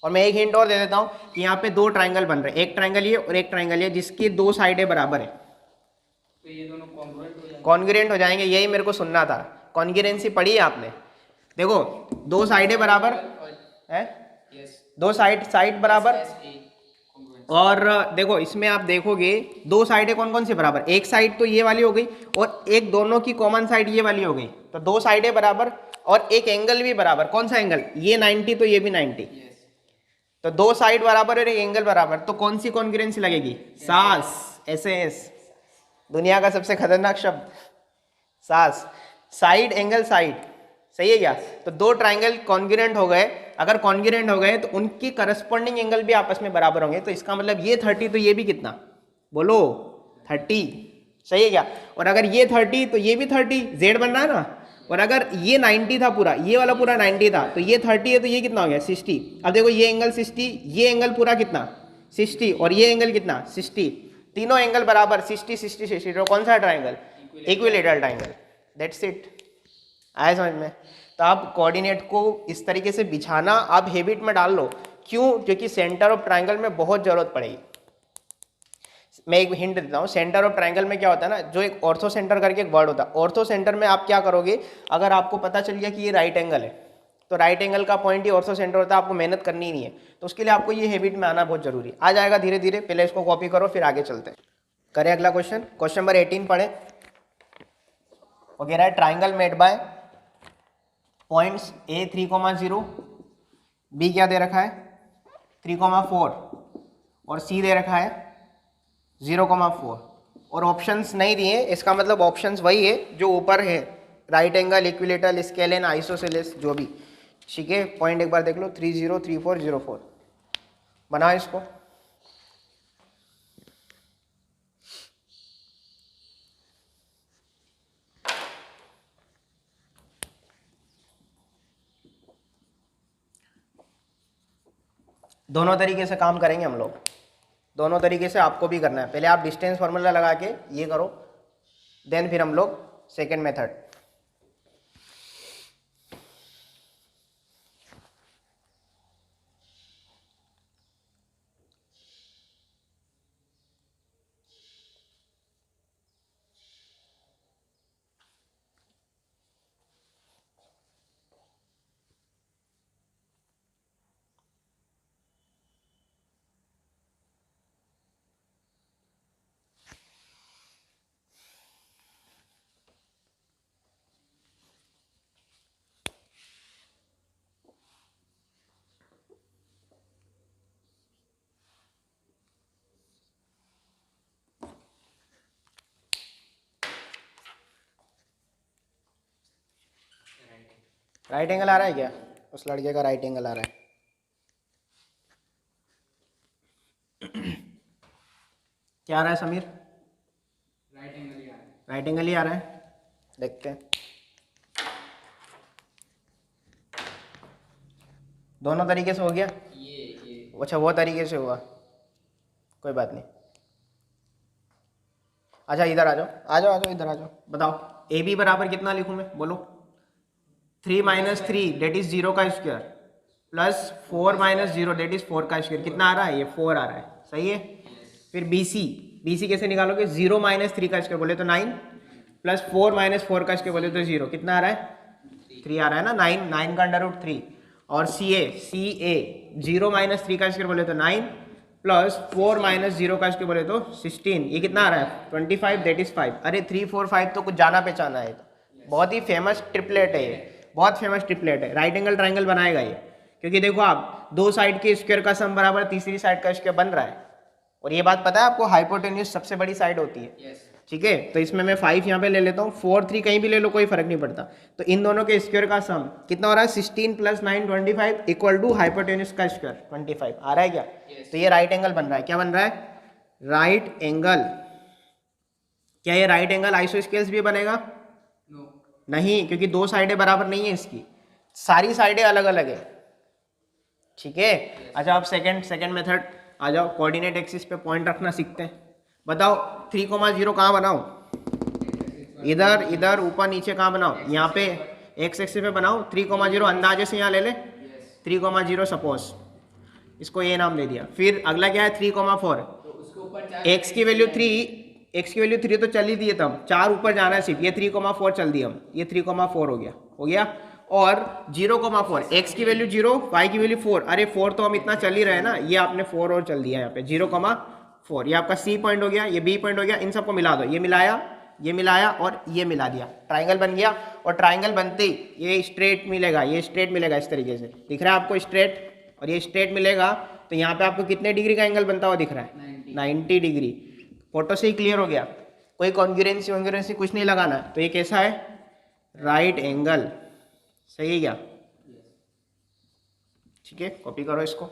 और मैं एक हिंट और दे देता हूँ कि यहाँ पे दो ट्राइंगल बन रहे हैं, एक ट्राइंगल ये और एक ट्राइंगल ये, जिसकी दो साइडें बराबर है, तो ये दोनों कॉन्ग्रुएंट हो जाएंगे। कॉन्ग्रुएंट हो जाएंगे, यही मेरे को सुनना था। कॉन्ग्रुएंसी पढ़ी है आपने? देखो दो साइडें बराबर है, यस। दो साइड बराबर, एस ए कॉन्ग्रुएंस। और देखो इसमें आप देखोगे दो साइडें कौन कौन सी बराबर, एक साइड तो ये वाली हो गई और एक दोनों की कॉमन साइड ये वाली हो गई, तो दो साइडें बराबर और एक एंगल भी बराबर। कौन सा एंगल, ये 90 तो ये भी 90, यस। तो दो साइड बराबर और एक एंगल बराबर, तो कौन सी कॉन्ग्रुएंसी लगेगी, सास, एसएस, दुनिया का सबसे खतरनाक शब्द सास, साइड एंगल साइड, सही है क्या। तो दो ट्राइंगल कॉन्ग्रुएंट हो गए, अगर कॉन्ग्रुएंट हो गए तो उनकी करस्पॉन्डिंग एंगल भी आपस में बराबर होंगे, तो इसका मतलब ये 30 तो ये भी कितना, बोलो 30, सही है क्या। और अगर ये 30 तो ये भी 30, जेड बन रहा है ना, और अगर ये 90 था पूरा, ये वाला पूरा 90 था, तो ये 30 है तो ये कितना हो गया 60। अब देखो ये एंगल 60, ये एंगल पूरा कितना 60, और ये एंगल कितना 60, तीनों एंगल बराबर 60 60 60, तो कौन सा triangle, equilateral triangle, that's it. आया समझ में। तो आप कोऑर्डिनेट को इस तरीके से बिछाना आप हैबिट में डाल लो, क्यों, क्योंकि सेंटर ऑफ ट्राइंगल में बहुत जरूरत पड़ेगी। मैं एक हिंट देता हूँ, सेंटर ऑफ ट्राइंगल में क्या होता है ना, जो एक ऑर्थो सेंटर करके एक वर्ड होता है, ऑर्थो सेंटर में आप क्या करोगे, अगर आपको पता चल गया कि ये राइट एंगल है, तो राइट एंगल का पॉइंट ही ऑर्थो सेंटर होता है, आपको मेहनत करनी ही नहीं है, तो उसके लिए आपको ये हैबिट में आना बहुत जरूरी है। आ जाएगा धीरे धीरे, पहले इसको कॉपी करो फिर आगे चलते हैं। करें अगला क्वेश्चन, क्वेश्चन नंबर 18 पढ़े। वो कह रहा है triangle made by points A 3,0, B क्या दे रखा है 3,4 और सी दे रखा है 0,4, और ऑप्शंस नहीं दिए, इसका मतलब ऑप्शंस वही है जो ऊपर है, right angle, equilateral, scalene, isosceles, जो भी, ठीक है। पॉइंट एक बार देख लो, 30, 34, 04, बनाओ इसको। दोनों तरीके से काम करेंगे हम लोग, दोनों तरीके से आपको भी करना है। पहले आप डिस्टेंस फार्मूला लगा के ये करो, देन फिर हम लोग सेकेंड मेथड। राइट एंगल आ रहा है क्या, उस लड़के का राइट एंगल आ रहा है। क्या आ रहा है समीर, राइट एंगल ही आ रहा है। राइट एंगल ही आ रहा है, देखते हैं। दोनों तरीके से हो गया, ये अच्छा वो तरीके से हुआ, कोई बात नहीं। अच्छा इधर आ जाओ, आ जाओ आ जाओ, इधर आ जाओ, बताओ ए बी बराबर कितना लिखूं मैं, बोलो 3 - 3 डेट इज 0 का स्क्वायर प्लस 4 - 0 डेट इज 4 का स्क्वायर, कितना आ रहा है, ये 4 आ रहा है, सही है। फिर बी सी कैसे निकालोगे, 0 - 3 का स्क्वायर बोले तो 9 प्लस 4 - 4 का स्क्वायर बोले तो 0, कितना आ रहा है 3 आ रहा है ना, 9 का अंडर रूट 3। और सी ए 0 - 3 का स्क्वायर बोले तो 9 प्लस 4 - 0 का स्क्वायर बोले तो 16, ये कितना आ रहा है 25 दैट इज 5। अरे 3 4 5 तो कुछ जाना पहचाना है, तो बहुत ही फेमस ट्रिपलेट है ये, बहुत फेमस ट्रिपलेट है, राइट एंगल ट्राइंगल बनाएगा ये। क्योंकि देखो आप दो साइड के स्क्वायर का सम बराबर तीसरी साइड का स्क्वायर बन रहा है, और ये बात पता है आपको, हाइपोटेन्यूज सबसे बड़ी साइड होती है, यस। ठीक है। तो इसमें मैं 5 यहाँ पे ले लेता हूँ, 4 3 कहीं भी ले लो कोई फर्क नहीं पड़ता। तो इन दोनों के स्क्वायर का सम कितना हो रहा है 16 + 9 25 इक्वल टू हाइपोटेन्यूज का स्क्वायर 25 आ रहा है क्या। Yes. तो ये राइट एंगल बन रहा है, क्या बन रहा है राइट एंगल। क्या ये राइट एंगल आइसोस्केल्स भी बनेगा, नो, नहीं, क्योंकि दो साइडें बराबर नहीं है इसकी, सारी साइडें अलग अलग है, ठीक है। अच्छा आप सेकंड मेथड आ जाओ, कोऑर्डिनेट एक्सिस पे पॉइंट रखना सीखते हैं। बताओ 3,0 कहाँ बनाओ, इधर इधर ऊपर नीचे कहाँ बनाओ, यहाँ पे एक्स एक्सिस पे बनाओ। 3,0 अंदाजे से यहाँ ले ले, 3,0 सपोज, इसको ये नाम दे दिया। फिर अगला क्या है 3,4, तो उसके ऊपर चार एक्स की वैल्यू 3 तो चल ही दिए, तब 4 ऊपर जाना है सिर्फ, ये 3,4 चल दिया हम, ये 3,4 हो गया। और 0,4, एक्स की वैल्यू 0, वाई की वैल्यू 4। अरे 4 तो हम इतना चल ही रहे हैं ना, ये आपने 4 और चल दिया यहाँ पे 0,4। ये आपका सी पॉइंट हो गया, ये बी पॉइंट हो गया, इन सबको मिला दो, ये मिलाया और ये मिला दिया, ट्राइंगल बन गया। और ट्राइंगल बनते ही ये स्ट्रेट मिलेगा, ये स्ट्रेट मिलेगा, इस तरीके से दिख रहा है आपको स्ट्रेट, और ये स्ट्रेट मिलेगा तो यहाँ पे आपको कितने डिग्री का एंगल बनता हुआ दिख रहा है? 90 डिग्री। फोटो से ही क्लियर हो गया, कोई कॉन्ग्रुएंसी कुछ नहीं लगाना है। तो ये कैसा है? Right angle. सही है क्या? ठीक है, कॉपी करो इसको।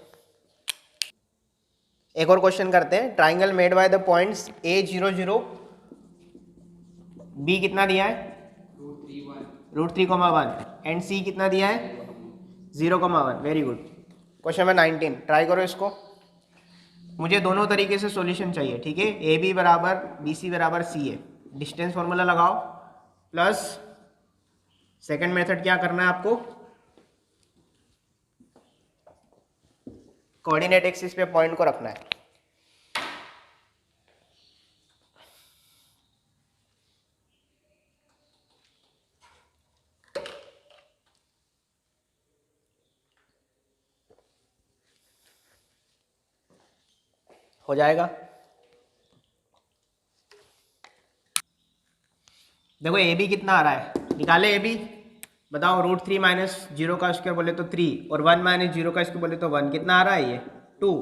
एक और क्वेश्चन करते हैं। Triangle made by the points A0 0, B कितना दिया है? √3,1 एंड C कितना दिया है? 0,1। Very good. Question number 19, try करो इसको। मुझे दोनों तरीके से सॉल्यूशन चाहिए, ठीक है। AB बराबर BC बराबर CA, डिस्टेंस फॉर्मूला लगाओ, प्लस सेकंड मेथड क्या करना है आपको? कोऑर्डिनेट एक्सिस पे पॉइंट को रखना है। हो जाएगा। देखो AB कितना आ रहा है, निकाले AB। बताओ, √3 माइनस 0 का स्क्वायर बोले तो 3, और 1 माइनस 0 का स्क्वायर बोले तो 1, कितना आ रहा है ये? 2।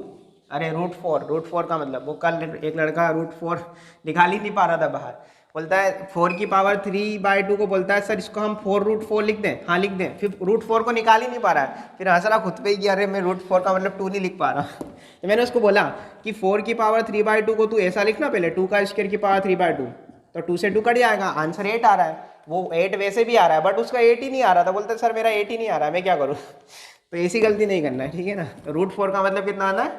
अरे √4 का मतलब, वो कल एक लड़का √4 निकाल ही नहीं पा रहा था बाहर, बोलता है 4 की पावर 3/2 को बोलता है सर इसको हम 4√4 लिख दें। हाँ लिख दें, फिर √4 को निकाल ही नहीं पा रहा है, फिर हंस रहा खुद पे ही कि अरे मैं √4 का मतलब 2 नहीं लिख पा रहा। तो मैंने उसको बोला कि 4 की पावर 3/2 को तू ऐसा लिखना, पहले 2 का स्क्वायर की पावर 3/2, तो 2 से 2 कट जाएगा, आंसर 8 आ रहा है। वो 8 वैसे भी आ रहा है, बट उसका 8 ही नहीं आ रहा था, बोलते सर मेरा 8 ही नहीं आ रहा है, मैं क्या करूँ? तो ऐसी गलती नहीं करना है, ठीक है ना। तो √4 का मतलब कितना आता है?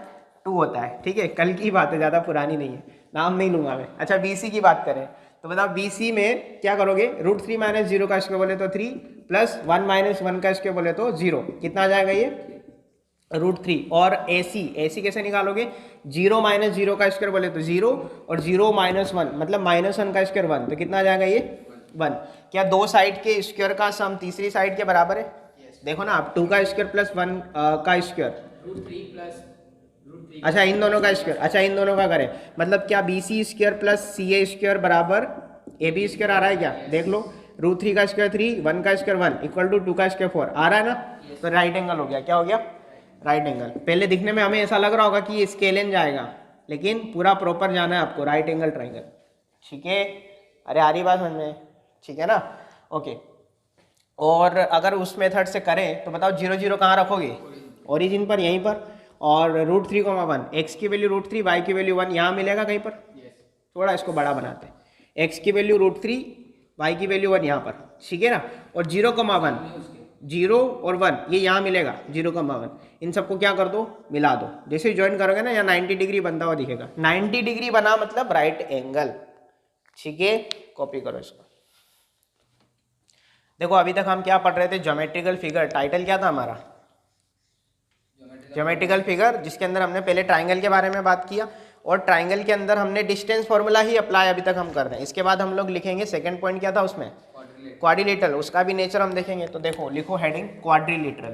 2 होता है, ठीक है। कल की बात है, ज़्यादा पुरानी नहीं है, नाम नहीं लूंगा मैं। अच्छा, BC की बात करें तो बताओ, BC में क्या करोगे? √3 माइनस 0 का स्क्वायर बोले तो 3, प्लस 1 माइनस 1 का स्क्वायर बोले तो 0, कितना आ जाएगा ये? √3। और AC कैसे निकालोगे? 0 माइनस 0 का स्क्वायर बोले तो 0, और 0 माइनस 1 मतलब -1 का स्क्वायर 1, तो कितना आ जाएगा ये? 1। क्या दो साइड के स्क्वायर का सम तीसरी साइड के बराबर है? देखो ना आप, 2 का स्क्वायर प्लस 1 का स्क्वायर, √3 प्लस √3। अच्छा इन दोनों का स्क्वायर, अच्छा इन दोनों का करें, मतलब क्या BC square plus CA square बराबर AB स्क्वायर आ रहा है क्या? देख लो, √3 का स्क्वायर 3, 1 का स्क्वायर 1 इक्वल टू 2 का स्क्वायर 4 आ रहा है ना। तो राइट एंगल हो गया। क्या हो गया? Right angle. पहले दिखने में हमें ऐसा लग रहा होगा कि ये स्केलन जाएगा, लेकिन पूरा प्रॉपर जाना है आपको, राइट एंगल ट्राइंगल, ठीक है। अरे आ रही बात समझ में? ठीक है ना, ओके। और अगर उस मेथड से करें तो बताओ 0 0 कहाँ रखोगे? ओरिजिन पर, यहीं पर। और √3,1, एक्स की वैल्यू √3, वाई की वैल्यू 1, यहाँ मिलेगा कहीं पर? थोड़ा इसको बड़ा बनाते हैं, एक्स की वैल्यू √3, वाई की वैल्यू 1 यहाँ पर, ठीक है ना। और 0,1, 0 और 1 ये यहाँ मिलेगा 0,1, इन सबको क्या कर दो? मिला दो। जैसे ज्वाइन करोगे ना, यहाँ 90 डिग्री बनता हुआ दिखेगा। 90 डिग्री बना मतलब राइट एंगल, ठीक है। कॉपी करो इसको। देखो अभी तक हम क्या पढ़ रहे थे? Geometrical figure. टाइटल क्या था हमारा? ज्योमेट्रिकल फिगर, जिसके अंदर हमने पहले ट्राइंगल के बारे में बात किया, और ट्राइंगल के अंदर हमने डिस्टेंस फॉर्मूला ही अप्लाई अभी तक हम कर रहे हैं। इसके बाद हम लोग लिखेंगे सेकंड पॉइंट क्या था उसमें? क्वाड्रिलेटरल। उसका भी नेचर हम देखेंगे। तो देखो, लिखो हेडिंग क्वाड्रिलेटरल।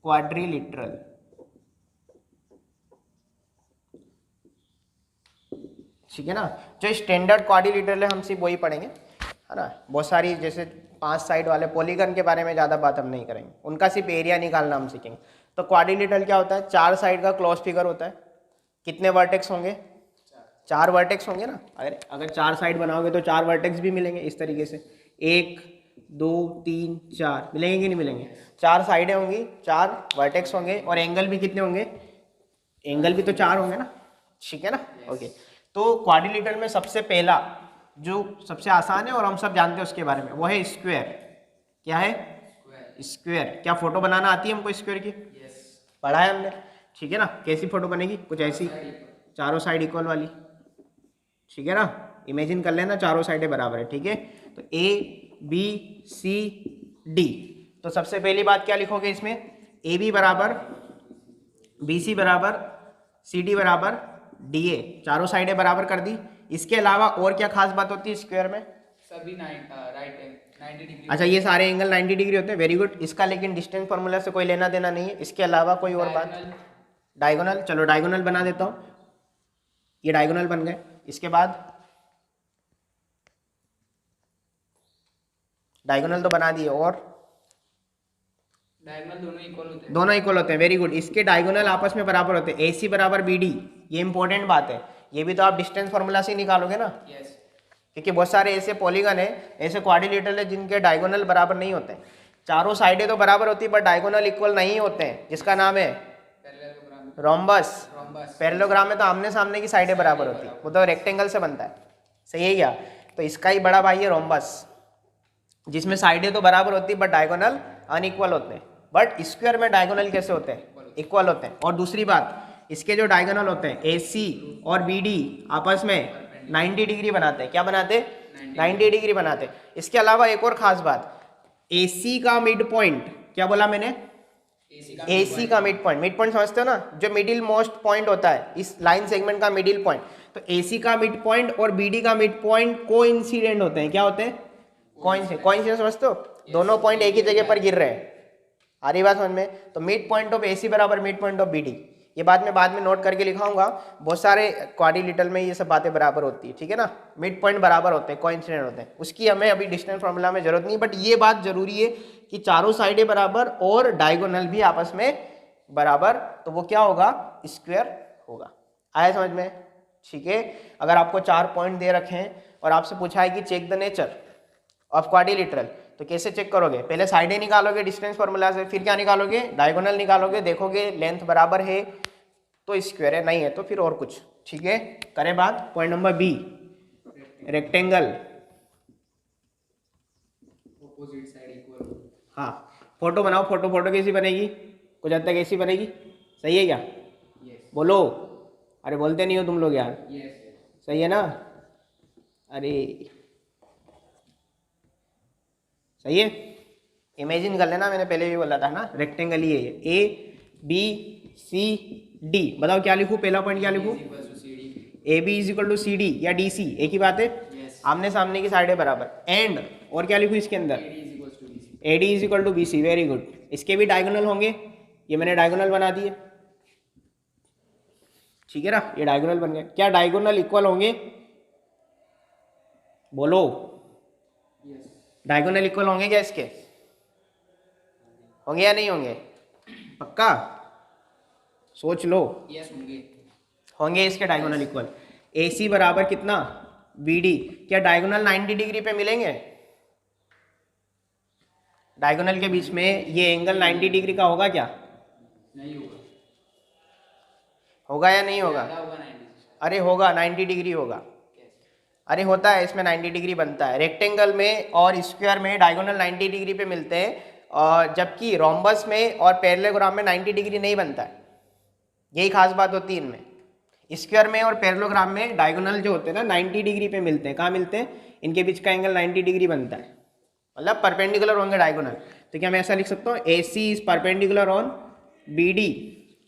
क्वाड्रिलेटरल, ठीक है ना। जो स्टैंडर्ड क्वाड्रिलेटरल है हम सिर्फ वही पढ़ेंगे, है ना। बहुत सारी जैसे 5 साइड वाले पॉलीगन के बारे में ज़्यादा बात हम नहीं करेंगे, उनका सिर्फ एरिया निकालना हम सीखेंगे। तो क्वाड्रिलेटरल क्या होता है? 4 साइड का क्लोज फिगर होता है। कितने वर्टेक्स होंगे? 4 वर्टेक्स होंगे ना। अगर 4 साइड बनाओगे तो 4 वर्टेक्स भी मिलेंगे इस तरीके से, 1 2 3 4 मिलेंगे कि नहीं मिलेंगे? 4 साइडें होंगी, 4 वर्टेक्स होंगे, और एंगल भी कितने होंगे? एंगल भी तो 4 होंगे ना, ठीक है ना। ओके, तो क्वाड्रिलेटरल में सबसे पहला जो सबसे आसान है और हम सब जानते हैं उसके बारे में, वो है स्क्वायर। क्या है? स्क्वायर। क्या फोटो बनाना आती है हमको स्क्वायर की? पढ़ा है हमने, ठीक है ना। कैसी फोटो बनेगी? कुछ ऐसी, चारों साइड इक्वल वाली, ठीक है ना। इमेजिन कर लेना चारों साइडें बराबर है, ठीक है। तो ABCD, तो सबसे पहली बात क्या लिखोगे इसमें? AB बराबर BC बराबर CD बराबर DA, चारों साइडें बराबर कर दी। इसके अलावा और क्या खास बात होती है स्क्वायर में? सभी राइट 90 डिग्री। अच्छा, ये सारे एंगल 90 डिग्री होते हैं, वेरी गुड। इसका लेकिन डिस्टेंस फार्मूला से कोई लेना देना नहीं है, इसके अलावा कोई और बात? डायगोनल, चलो डायगोनल बना देता हूँ, ये डायगोनल बन गए। इसके बाद डायगोनल तो बना दिए, और डायगोनल दोनों इक्वल होते हैं। दोनों इक्वल होते हैं, वेरी गुड। इसके डायगोनल आपस में बराबर होते हैं, AC बराबर BD, ये इंपॉर्टेंट बात है। ये भी तो आप डिस्टेंस फार्मूला से ही निकालोगे ना, यस। क्योंकि बहुत सारे ऐसे पॉलीगन है, ऐसे क्वाड्रिलेटरल है जिनके डायगोनल बराबर नहीं होते हैं। चारों साइडें तो बराबर होती है बट डायगोनल इक्वल नहीं होते हैं, जिसका नाम है रोम्बस। पैरेललोग्राम में तो आमने सामने की साइडें बराबर होती है, वो तो रेक्टेंगल से बनता है, सही है क्या? तो इसका ही बड़ा भाई है रोम्बस, जिसमें साइडें तो बराबर होती है बट डायगोनल अनइक्वल होते हैं। बट स्क्वायर में डायगोनल कैसे होते हैं? इक्वल होते हैं। और दूसरी बात, इसके जो डायगोनल होते हैं AC और BD आपस में 90 डिग्री बनाते हैं। क्या बनाते? 90 डिग्री बनाते हैं। इसके अलावा एक और खास बात, AC का मिड पॉइंट, क्या बोला मैंने? AC का मिड पॉइंट, मिड पॉइंट समझते हो ना, जो मिडिल मोस्ट पॉइंट होता है इस लाइन सेगमेंट का मिडिल पॉइंट। तो AC का मिड पॉइंट और BD का मिड पॉइंट कोइंसिडेंट होते हैं। क्या होते हैं? कोइंसिडेंट समझते हो? दोनों पॉइंट एक ही जगह पर गिर रहे हैं, आ रही बात समझ में? तो मिड पॉइंट ऑफ AC बराबर मिड पॉइंट ऑफ BD, ये बात मैं बाद में नोट करके लिखाऊंगा। बहुत सारे क्वाड्रिलेटरल में ये सब बातें बराबर होती है, ठीक है ना, मिड पॉइंट बराबर होते हैं, कोइंसिडेंट होते हैं, उसकी हमें अभी डिस्टेंस फार्मूला में जरूरत नहीं। बट ये बात जरूरी है कि चारों साइडें बराबर और डायगोनल भी आपस में बराबर, तो वो क्या होगा? स्क्वायर होगा। आया समझ में? ठीक है। अगर आपको 4 पॉइंट दे रखे हैं और आपसे पूछा है कि check the nature of quadrilateral, तो कैसे चेक करोगे? पहले साइडें निकालोगे डिस्टेंस फार्मूला से, फिर क्या निकालोगे? डायगोनल निकालोगे, देखोगे लेंथ बराबर है तो स्क्वायर है, नहीं है तो फिर और कुछ, ठीक है। करें बात point number B, rectangle. Opposite side equal. हाँ, फोटो बनाओ, फोटो कैसी बनेगी? कुछ हद तक ऐसी बनेगी, सही है क्या? यस। बोलो, अरे बोलते नहीं हो तुम लोग यार। यस। सही है ना? अरे सही है, इमेजिन कर लेना, मैंने पहले भी बोला था ना, रेक्टेंगल ही है ABCD। बताओ क्या लिखूं? पहला पॉइंट क्या लिखूं? AB=CD या DC, एक ही बात है। आमने सामने की साइडें बराबर, एंड और क्या लिखूं इसके अंदर? AD=BC, very good. इसके भी डायगोनल होंगे, ये मैंने डायगोनल बना दिए, ठीक है ना, ये डायगोनल बन गए। क्या डायगोनल इक्वल होंगे? बोलो, डायगोनल इक्वल होंगे क्या इसके? होंगे या नहीं होंगे? पक्का सोच लो। यस होंगे। होंगे इसके डायगोनल इक्वल। AC बराबर कितना? BD। क्या डायगोनल 90 डिग्री पे मिलेंगे? डायगोनल के बीच में ये एंगल 90 डिग्री का होगा क्या? नहीं होगा। होगा या नहीं होगा? अरे होगा, 90 डिग्री होगा। अरे होता है, इसमें 90 डिग्री बनता है। रेक्टेंगल में और स्क्वायर में डायगोनल 90 डिग्री पे मिलते हैं, और जबकि रोम्बस में और पैरेललोग्राम में 90 डिग्री नहीं बनता है। यही खास बात होती है इनमें। स्क्वायर में और पैरेललोग्राम में डायगोनल जो होते हैं ना 90 डिग्री पे मिलते हैं। कहाँ मिलते हैं? इनके बीच का एंगल 90 डिग्री बनता है, मतलब परपेंडिकुलर होंगे डायगोनल। तो क्या मैं ऐसा लिख सकता हूँ? AC is perpendicular on BD।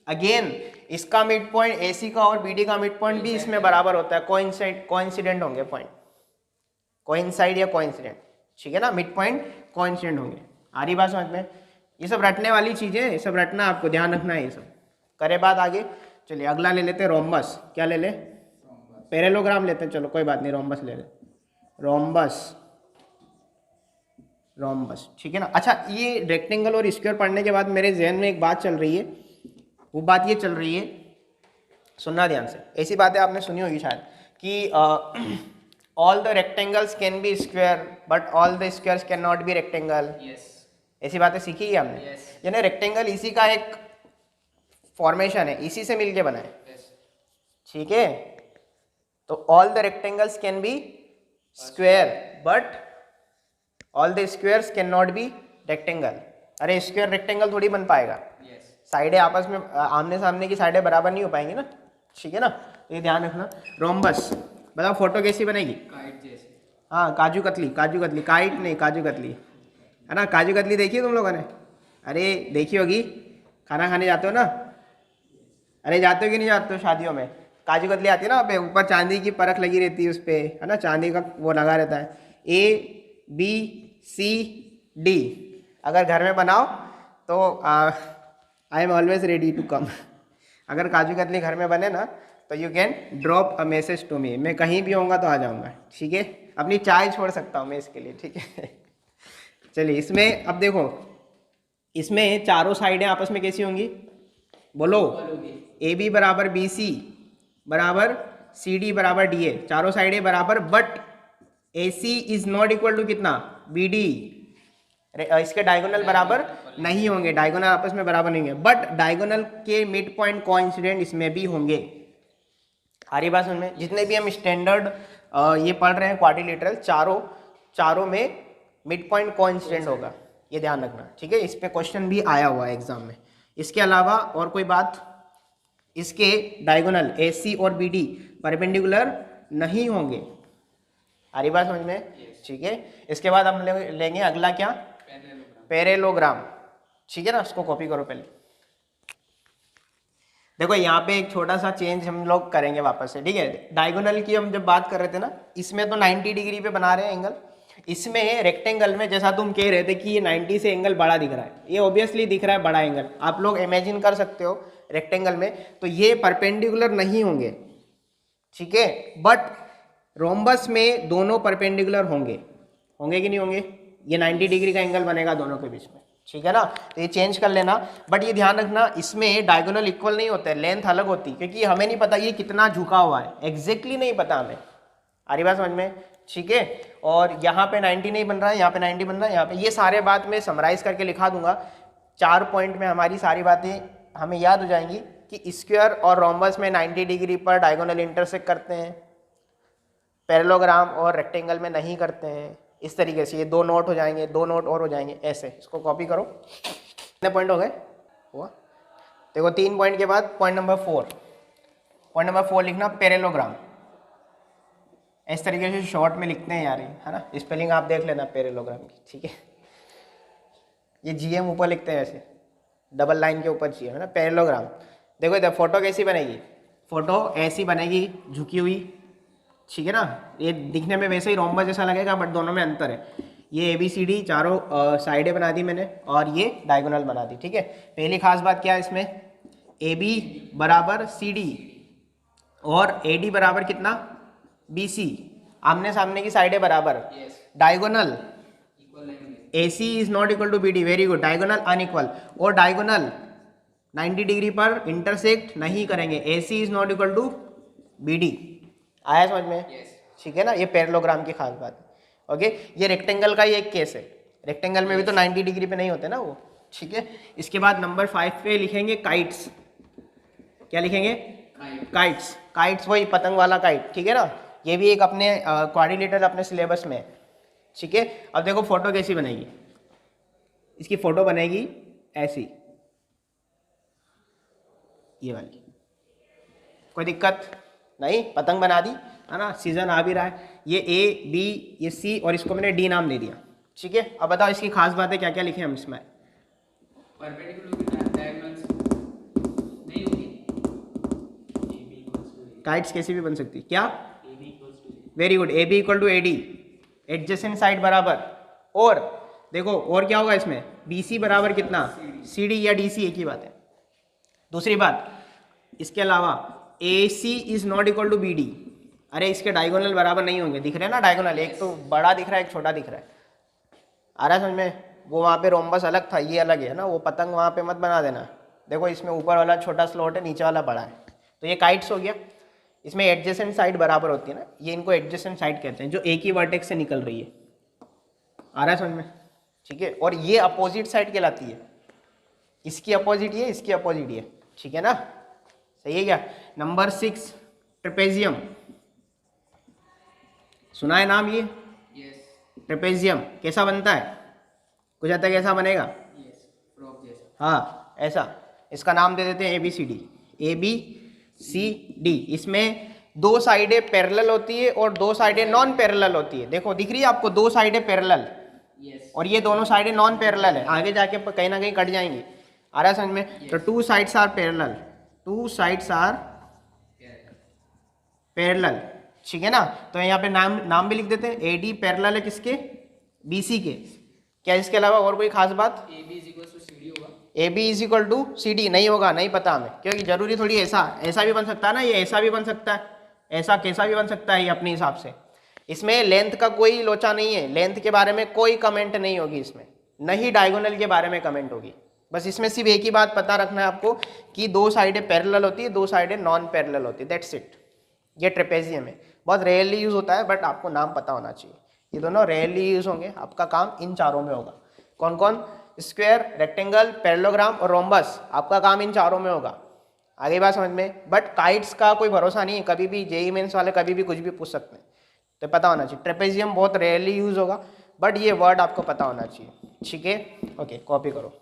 Again इसका मिड पॉइंट AC का और BD का मिड पॉइंट भी इसमें बराबर होता है, कोइंसिडेंट होंगे पॉइंट, कोइंसाइड या कोइंसिडेंट, ठीक है ना, मिड पॉइंट कोइंसिडेंट होंगे। आ रही बात समझ में? ये सब रटने वाली चीजें, ये सब रटना, आपको ध्यान रखना है ये सब। करे बात आगे, चलिए अगला ले लेते हैं रोम्बस। क्या ले ले? पैरेललोग्राम लेते हैं, चलो कोई बात नहीं, रोम्बस ले ले। रोम्बस, ठीक है ना। अच्छा, ये रेक्टेंगल और स्क्वायर पढ़ने के बाद मेरे जहन में एक बात चल रही है, वो बात ये चल रही है, सुनना ध्यान से। ऐसी बातें आपने सुनी होगी शायद कि all the rectangles can be square but all the squares can not be rectangle. ऐसी बातें सीखी है हमने। यानी रेक्टेंगल इसी का एक फॉर्मेशन है, इसी से मिलके बना है, ठीक है। तो all the rectangles can be square but all the squares can not be rectangle. अरे स्क्वायर रेक्टेंगल थोड़ी बन पाएगा, साइडें आपस में आमने सामने की साइडें बराबर नहीं हो पाएंगी ना, ठीक है ना, तो ये ध्यान रखना। रोम्बस, बताओ फोटो कैसी बनेगी? काइट जैसे। हाँ, काजू कतली, काइट नहीं, काजू कतली है ना। काजू कतली देखी है तुम लोगों ने? अरे देखी होगी, खाना खाने जाते हो ना? अरे जाते हो कि नहीं जाते हो शादियों में? काजू कतली आती है ना, ऊपर चांदी की परख लगी रहती है उस पर, है ना, चांदी का वो लगा रहता है। A B सी डी अगर घर में बनाओ तो I am always ready to come. अगर काजू कतली घर में बने ना तो you can drop a message to me, मैं कहीं भी होऊंगा तो आ जाऊंगा, ठीक है। अपनी चाय छोड़ सकता हूँ मैं इसके लिए, ठीक है। चलिए इसमें अब देखो, इसमें चारों साइडें आपस में कैसी होंगी बोलो, ए बी बराबर बी सी बराबर सी डी बराबर डी ए, चारों साइडें बराबर, but A C is not equal to कितना बी डी, इसके डायगोनल बराबर नहीं होंगे, डायगोनल आपस में बराबर नहीं होंगे, बट डायगोनल के मिड पॉइंट कोइंसिडेंट इसमें भी होंगे। आ रही बात समझ में? जितने भी हम स्टैंडर्ड ये पढ़ रहे हैं क्वाड्रिलेटरल, चारों में मिड पॉइंट कोइंसिडेंट होगा, ये ध्यान रखना, ठीक है। इस पे क्वेश्चन भी आया हुआ है एग्जाम में। इसके अलावा और कोई बात, इसके डायगोनल ए सी और बी डी परपेंडिकुलर नहीं होंगे। आ रही बात समझ में? ठीक है। इसके बाद हम लेंगे अगला क्या, पैरेलोग्राम, ठीक है ना। उसको कॉपी करो पहले। देखो यहाँ पे एक छोटा सा चेंज हम लोग करेंगे वापस से, ठीक है। डायगोनल की हम जब बात कर रहे थे ना, इसमें तो 90 डिग्री पे बना रहे हैं एंगल, इसमें रेक्टेंगल में जैसा तुम कह रहे थे कि ये 90 से एंगल बड़ा दिख रहा है, ये ऑब्वियसली दिख रहा है बड़ा एंगल, आप लोग इमेजिन कर सकते हो रेक्टेंगल में, तो ये परपेंडिकुलर नहीं होंगे, ठीक है। बट रोम्बस में दोनों परपेंडिकुलर होंगे, होंगे कि नहीं होंगे? ये 90 डिग्री का एंगल बनेगा दोनों के बीच में, ठीक है ना। तो ये चेंज कर लेना, बट ये ध्यान रखना इसमें डायगोनल इक्वल नहीं होते, लेंथ अलग होती, क्योंकि हमें नहीं पता ये कितना झुका हुआ है, एग्जैक्टली नहीं पता हमें। आ रही बात समझ में? ठीक है। और यहाँ पे 90 नहीं बन रहा है, यहाँ पे 90 बन रहा है, यहाँ पे, ये सारे बात मैं समराइज करके लिखा दूंगा, 4 पॉइंट में हमारी सारी बातें हमें याद हो जाएंगी कि स्क्वायर और रोम्बस में 90 डिग्री पर डायगोनल इंटरसेक्ट करते हैं, पैरेललोग्राम और रेक्टेंगल में नहीं करते हैं। इस तरीके से ये 2 नोट हो जाएंगे, 2 नोट और हो जाएंगे, ऐसे। इसको कॉपी करो। कितने पॉइंट हो गए? हुआ? देखो 3 पॉइंट के बाद पॉइंट नंबर 4, पॉइंट नंबर 4 लिखना पैरेललोग्राम। इस तरीके से शॉर्ट में लिखते हैं यार, है ना। स्पेलिंग आप देख लेना पैरेललोग्राम की, ठीक है। ये जीएम ऊपर लिखते हैं ऐसे, डबल लाइन के ऊपर जीएम, है ना, पैरेललोग्राम। देखो इधर फोटो कैसी बनेगी, फोटो ऐसी बनेगी झुकी हुई, ठीक है ना। ये दिखने में वैसे ही रोम्बस जैसा लगेगा, बट दोनों में अंतर है। ये ABCD चारों साइडें बना दी मैंने, और ये डायगोनल बना दी, ठीक है। पहली खास बात क्या है इसमें, AB बराबर CD और AD बराबर कितना BC, आमने सामने की साइडें बराबर, diagonal AC is not equal to BD, very good, diagonal unequal, और डायगोनल 90 डिग्री पर इंटरसेक्ट नहीं करेंगे, AC is not equal to BD। आया समझ में? ठीक है ना। ये पैरेललोग्राम की खास बात है, ओके। ये रेक्टेंगल का ही एक केस है, रेक्टेंगल में भी तो 90 डिग्री पे नहीं होते ना वो, ठीक है। इसके बाद नंबर 5 पे लिखेंगे काइट्स। क्या लिखेंगे? काइट्स। काइट्स वही पतंग वाला काइट, ठीक है ना। ये भी एक अपने क्वाड्रिलेटरल अपने सिलेबस में, ठीक है। अब देखो फोटो कैसी बनेगी, इसकी फोटो बनेगी ऐसी, ये वाली। कोई दिक्कत नहीं, पतंग बना दी, है ना। सीजन आ भी रहा है, ये A B ये C और इसको मैंने D नाम दे दिया, ठीक है। अब बताओ इसकी खास बात है, क्या क्या लिखे हम इसमें? काइट्स कैसी भी बन सकती, क्या? Very good, AB equal to AD, adjacent side बराबर, और देखो और क्या होगा इसमें, BC बराबर कितना CD या DC, एक ही बात है। दूसरी बात, इसके अलावा AC is not equal to BD, अरे इसके डायगोनल बराबर नहीं होंगे, दिख रहे हैं ना डायगोनल, एक तो बड़ा दिख रहा है एक छोटा दिख रहा है। आ रहा है समझ में? वो वहाँ पे रोम्बस अलग था, ये अलग है ना, वो पतंग वहाँ पे मत बना देना। देखो इसमें ऊपर वाला छोटा स्लॉट है, नीचे वाला बड़ा है, तो ये काइट्स हो गया। इसमें एडजेसेंट साइड बराबर होती है ना, ये इनको एडजेसेंट साइड कहते हैं, जो एक ही वर्टेक्स से निकल रही है। आ रहा है समझ में? ठीक है। और ये अपोजिट साइड कहलाती है, इसकी अपोजिट ये, इसकी अपोजिट ये, ठीक है ना। सही है क्या? नंबर 6 ट्रेपेजियम, सुना है नाम ये? ट्रेपेजियम कैसा बनता है? कुछ आता है कैसा बनेगा? हाँ ऐसा, इसका नाम दे देते हैं ABCD। इसमें 2 साइडें पैरेलल होती है और 2 साइडें नॉन पैरेलल होती है। देखो दिख रही है आपको, 2 साइडें पैरेलल और ये दोनों साइडें नॉन पैरेलल है, आगे जाके कहीं ना कहीं कट जाएंगी। आ रहा है समझ में? तो 2 sides are parallel, 2 sides are parallel, ठीक है ना। तो यहाँ पे नाम भी लिख देते हैं, AD पैरेलल है किसके? BC के, क्या इसके अलावा और कोई खास बात? A B is equal to C D होगा। A B is equal to C D नहीं होगा, नहीं पता हमें, क्योंकि जरूरी थोड़ी ऐसा ऐसा भी बन सकता है ना, ये ऐसा भी बन सकता है, ऐसा कैसा भी बन सकता है ये अपने हिसाब से। इसमें लेंथ का कोई लोचा नहीं है, लेंथ के बारे में कोई कमेंट नहीं होगी इसमें, न ही डायगोनल के बारे में कमेंट होगी। बस इसमें सिर्फ एक ही बात पता रखना है आपको कि दो साइडें पैरेलल होती है, दो साइडें नॉन पैरेलल होती है, दैट्स इट। ये ट्रेपेजियम है, बहुत रेयरली यूज होता है, बट आपको नाम पता होना चाहिए। ये दोनों रेयरली यूज होंगे, आपका काम इन चारों में होगा। कौन कौन? स्क्वायर, रेक्टेंगल, पैरेललोग्राम और रोम्बस, आपका काम इन चारों में होगा। आगे बात समझ में? बट काइट्स का कोई भरोसा नहीं है, कभी भी जेईई मेंस वाले कभी भी कुछ भी पूछ सकते हैं, तो पता होना चाहिए। ट्रेपेजियम बहुत रेयरली यूज होगा, बट ये वर्ड आपको पता होना चाहिए, ठीक है? ओके, कॉपी करो।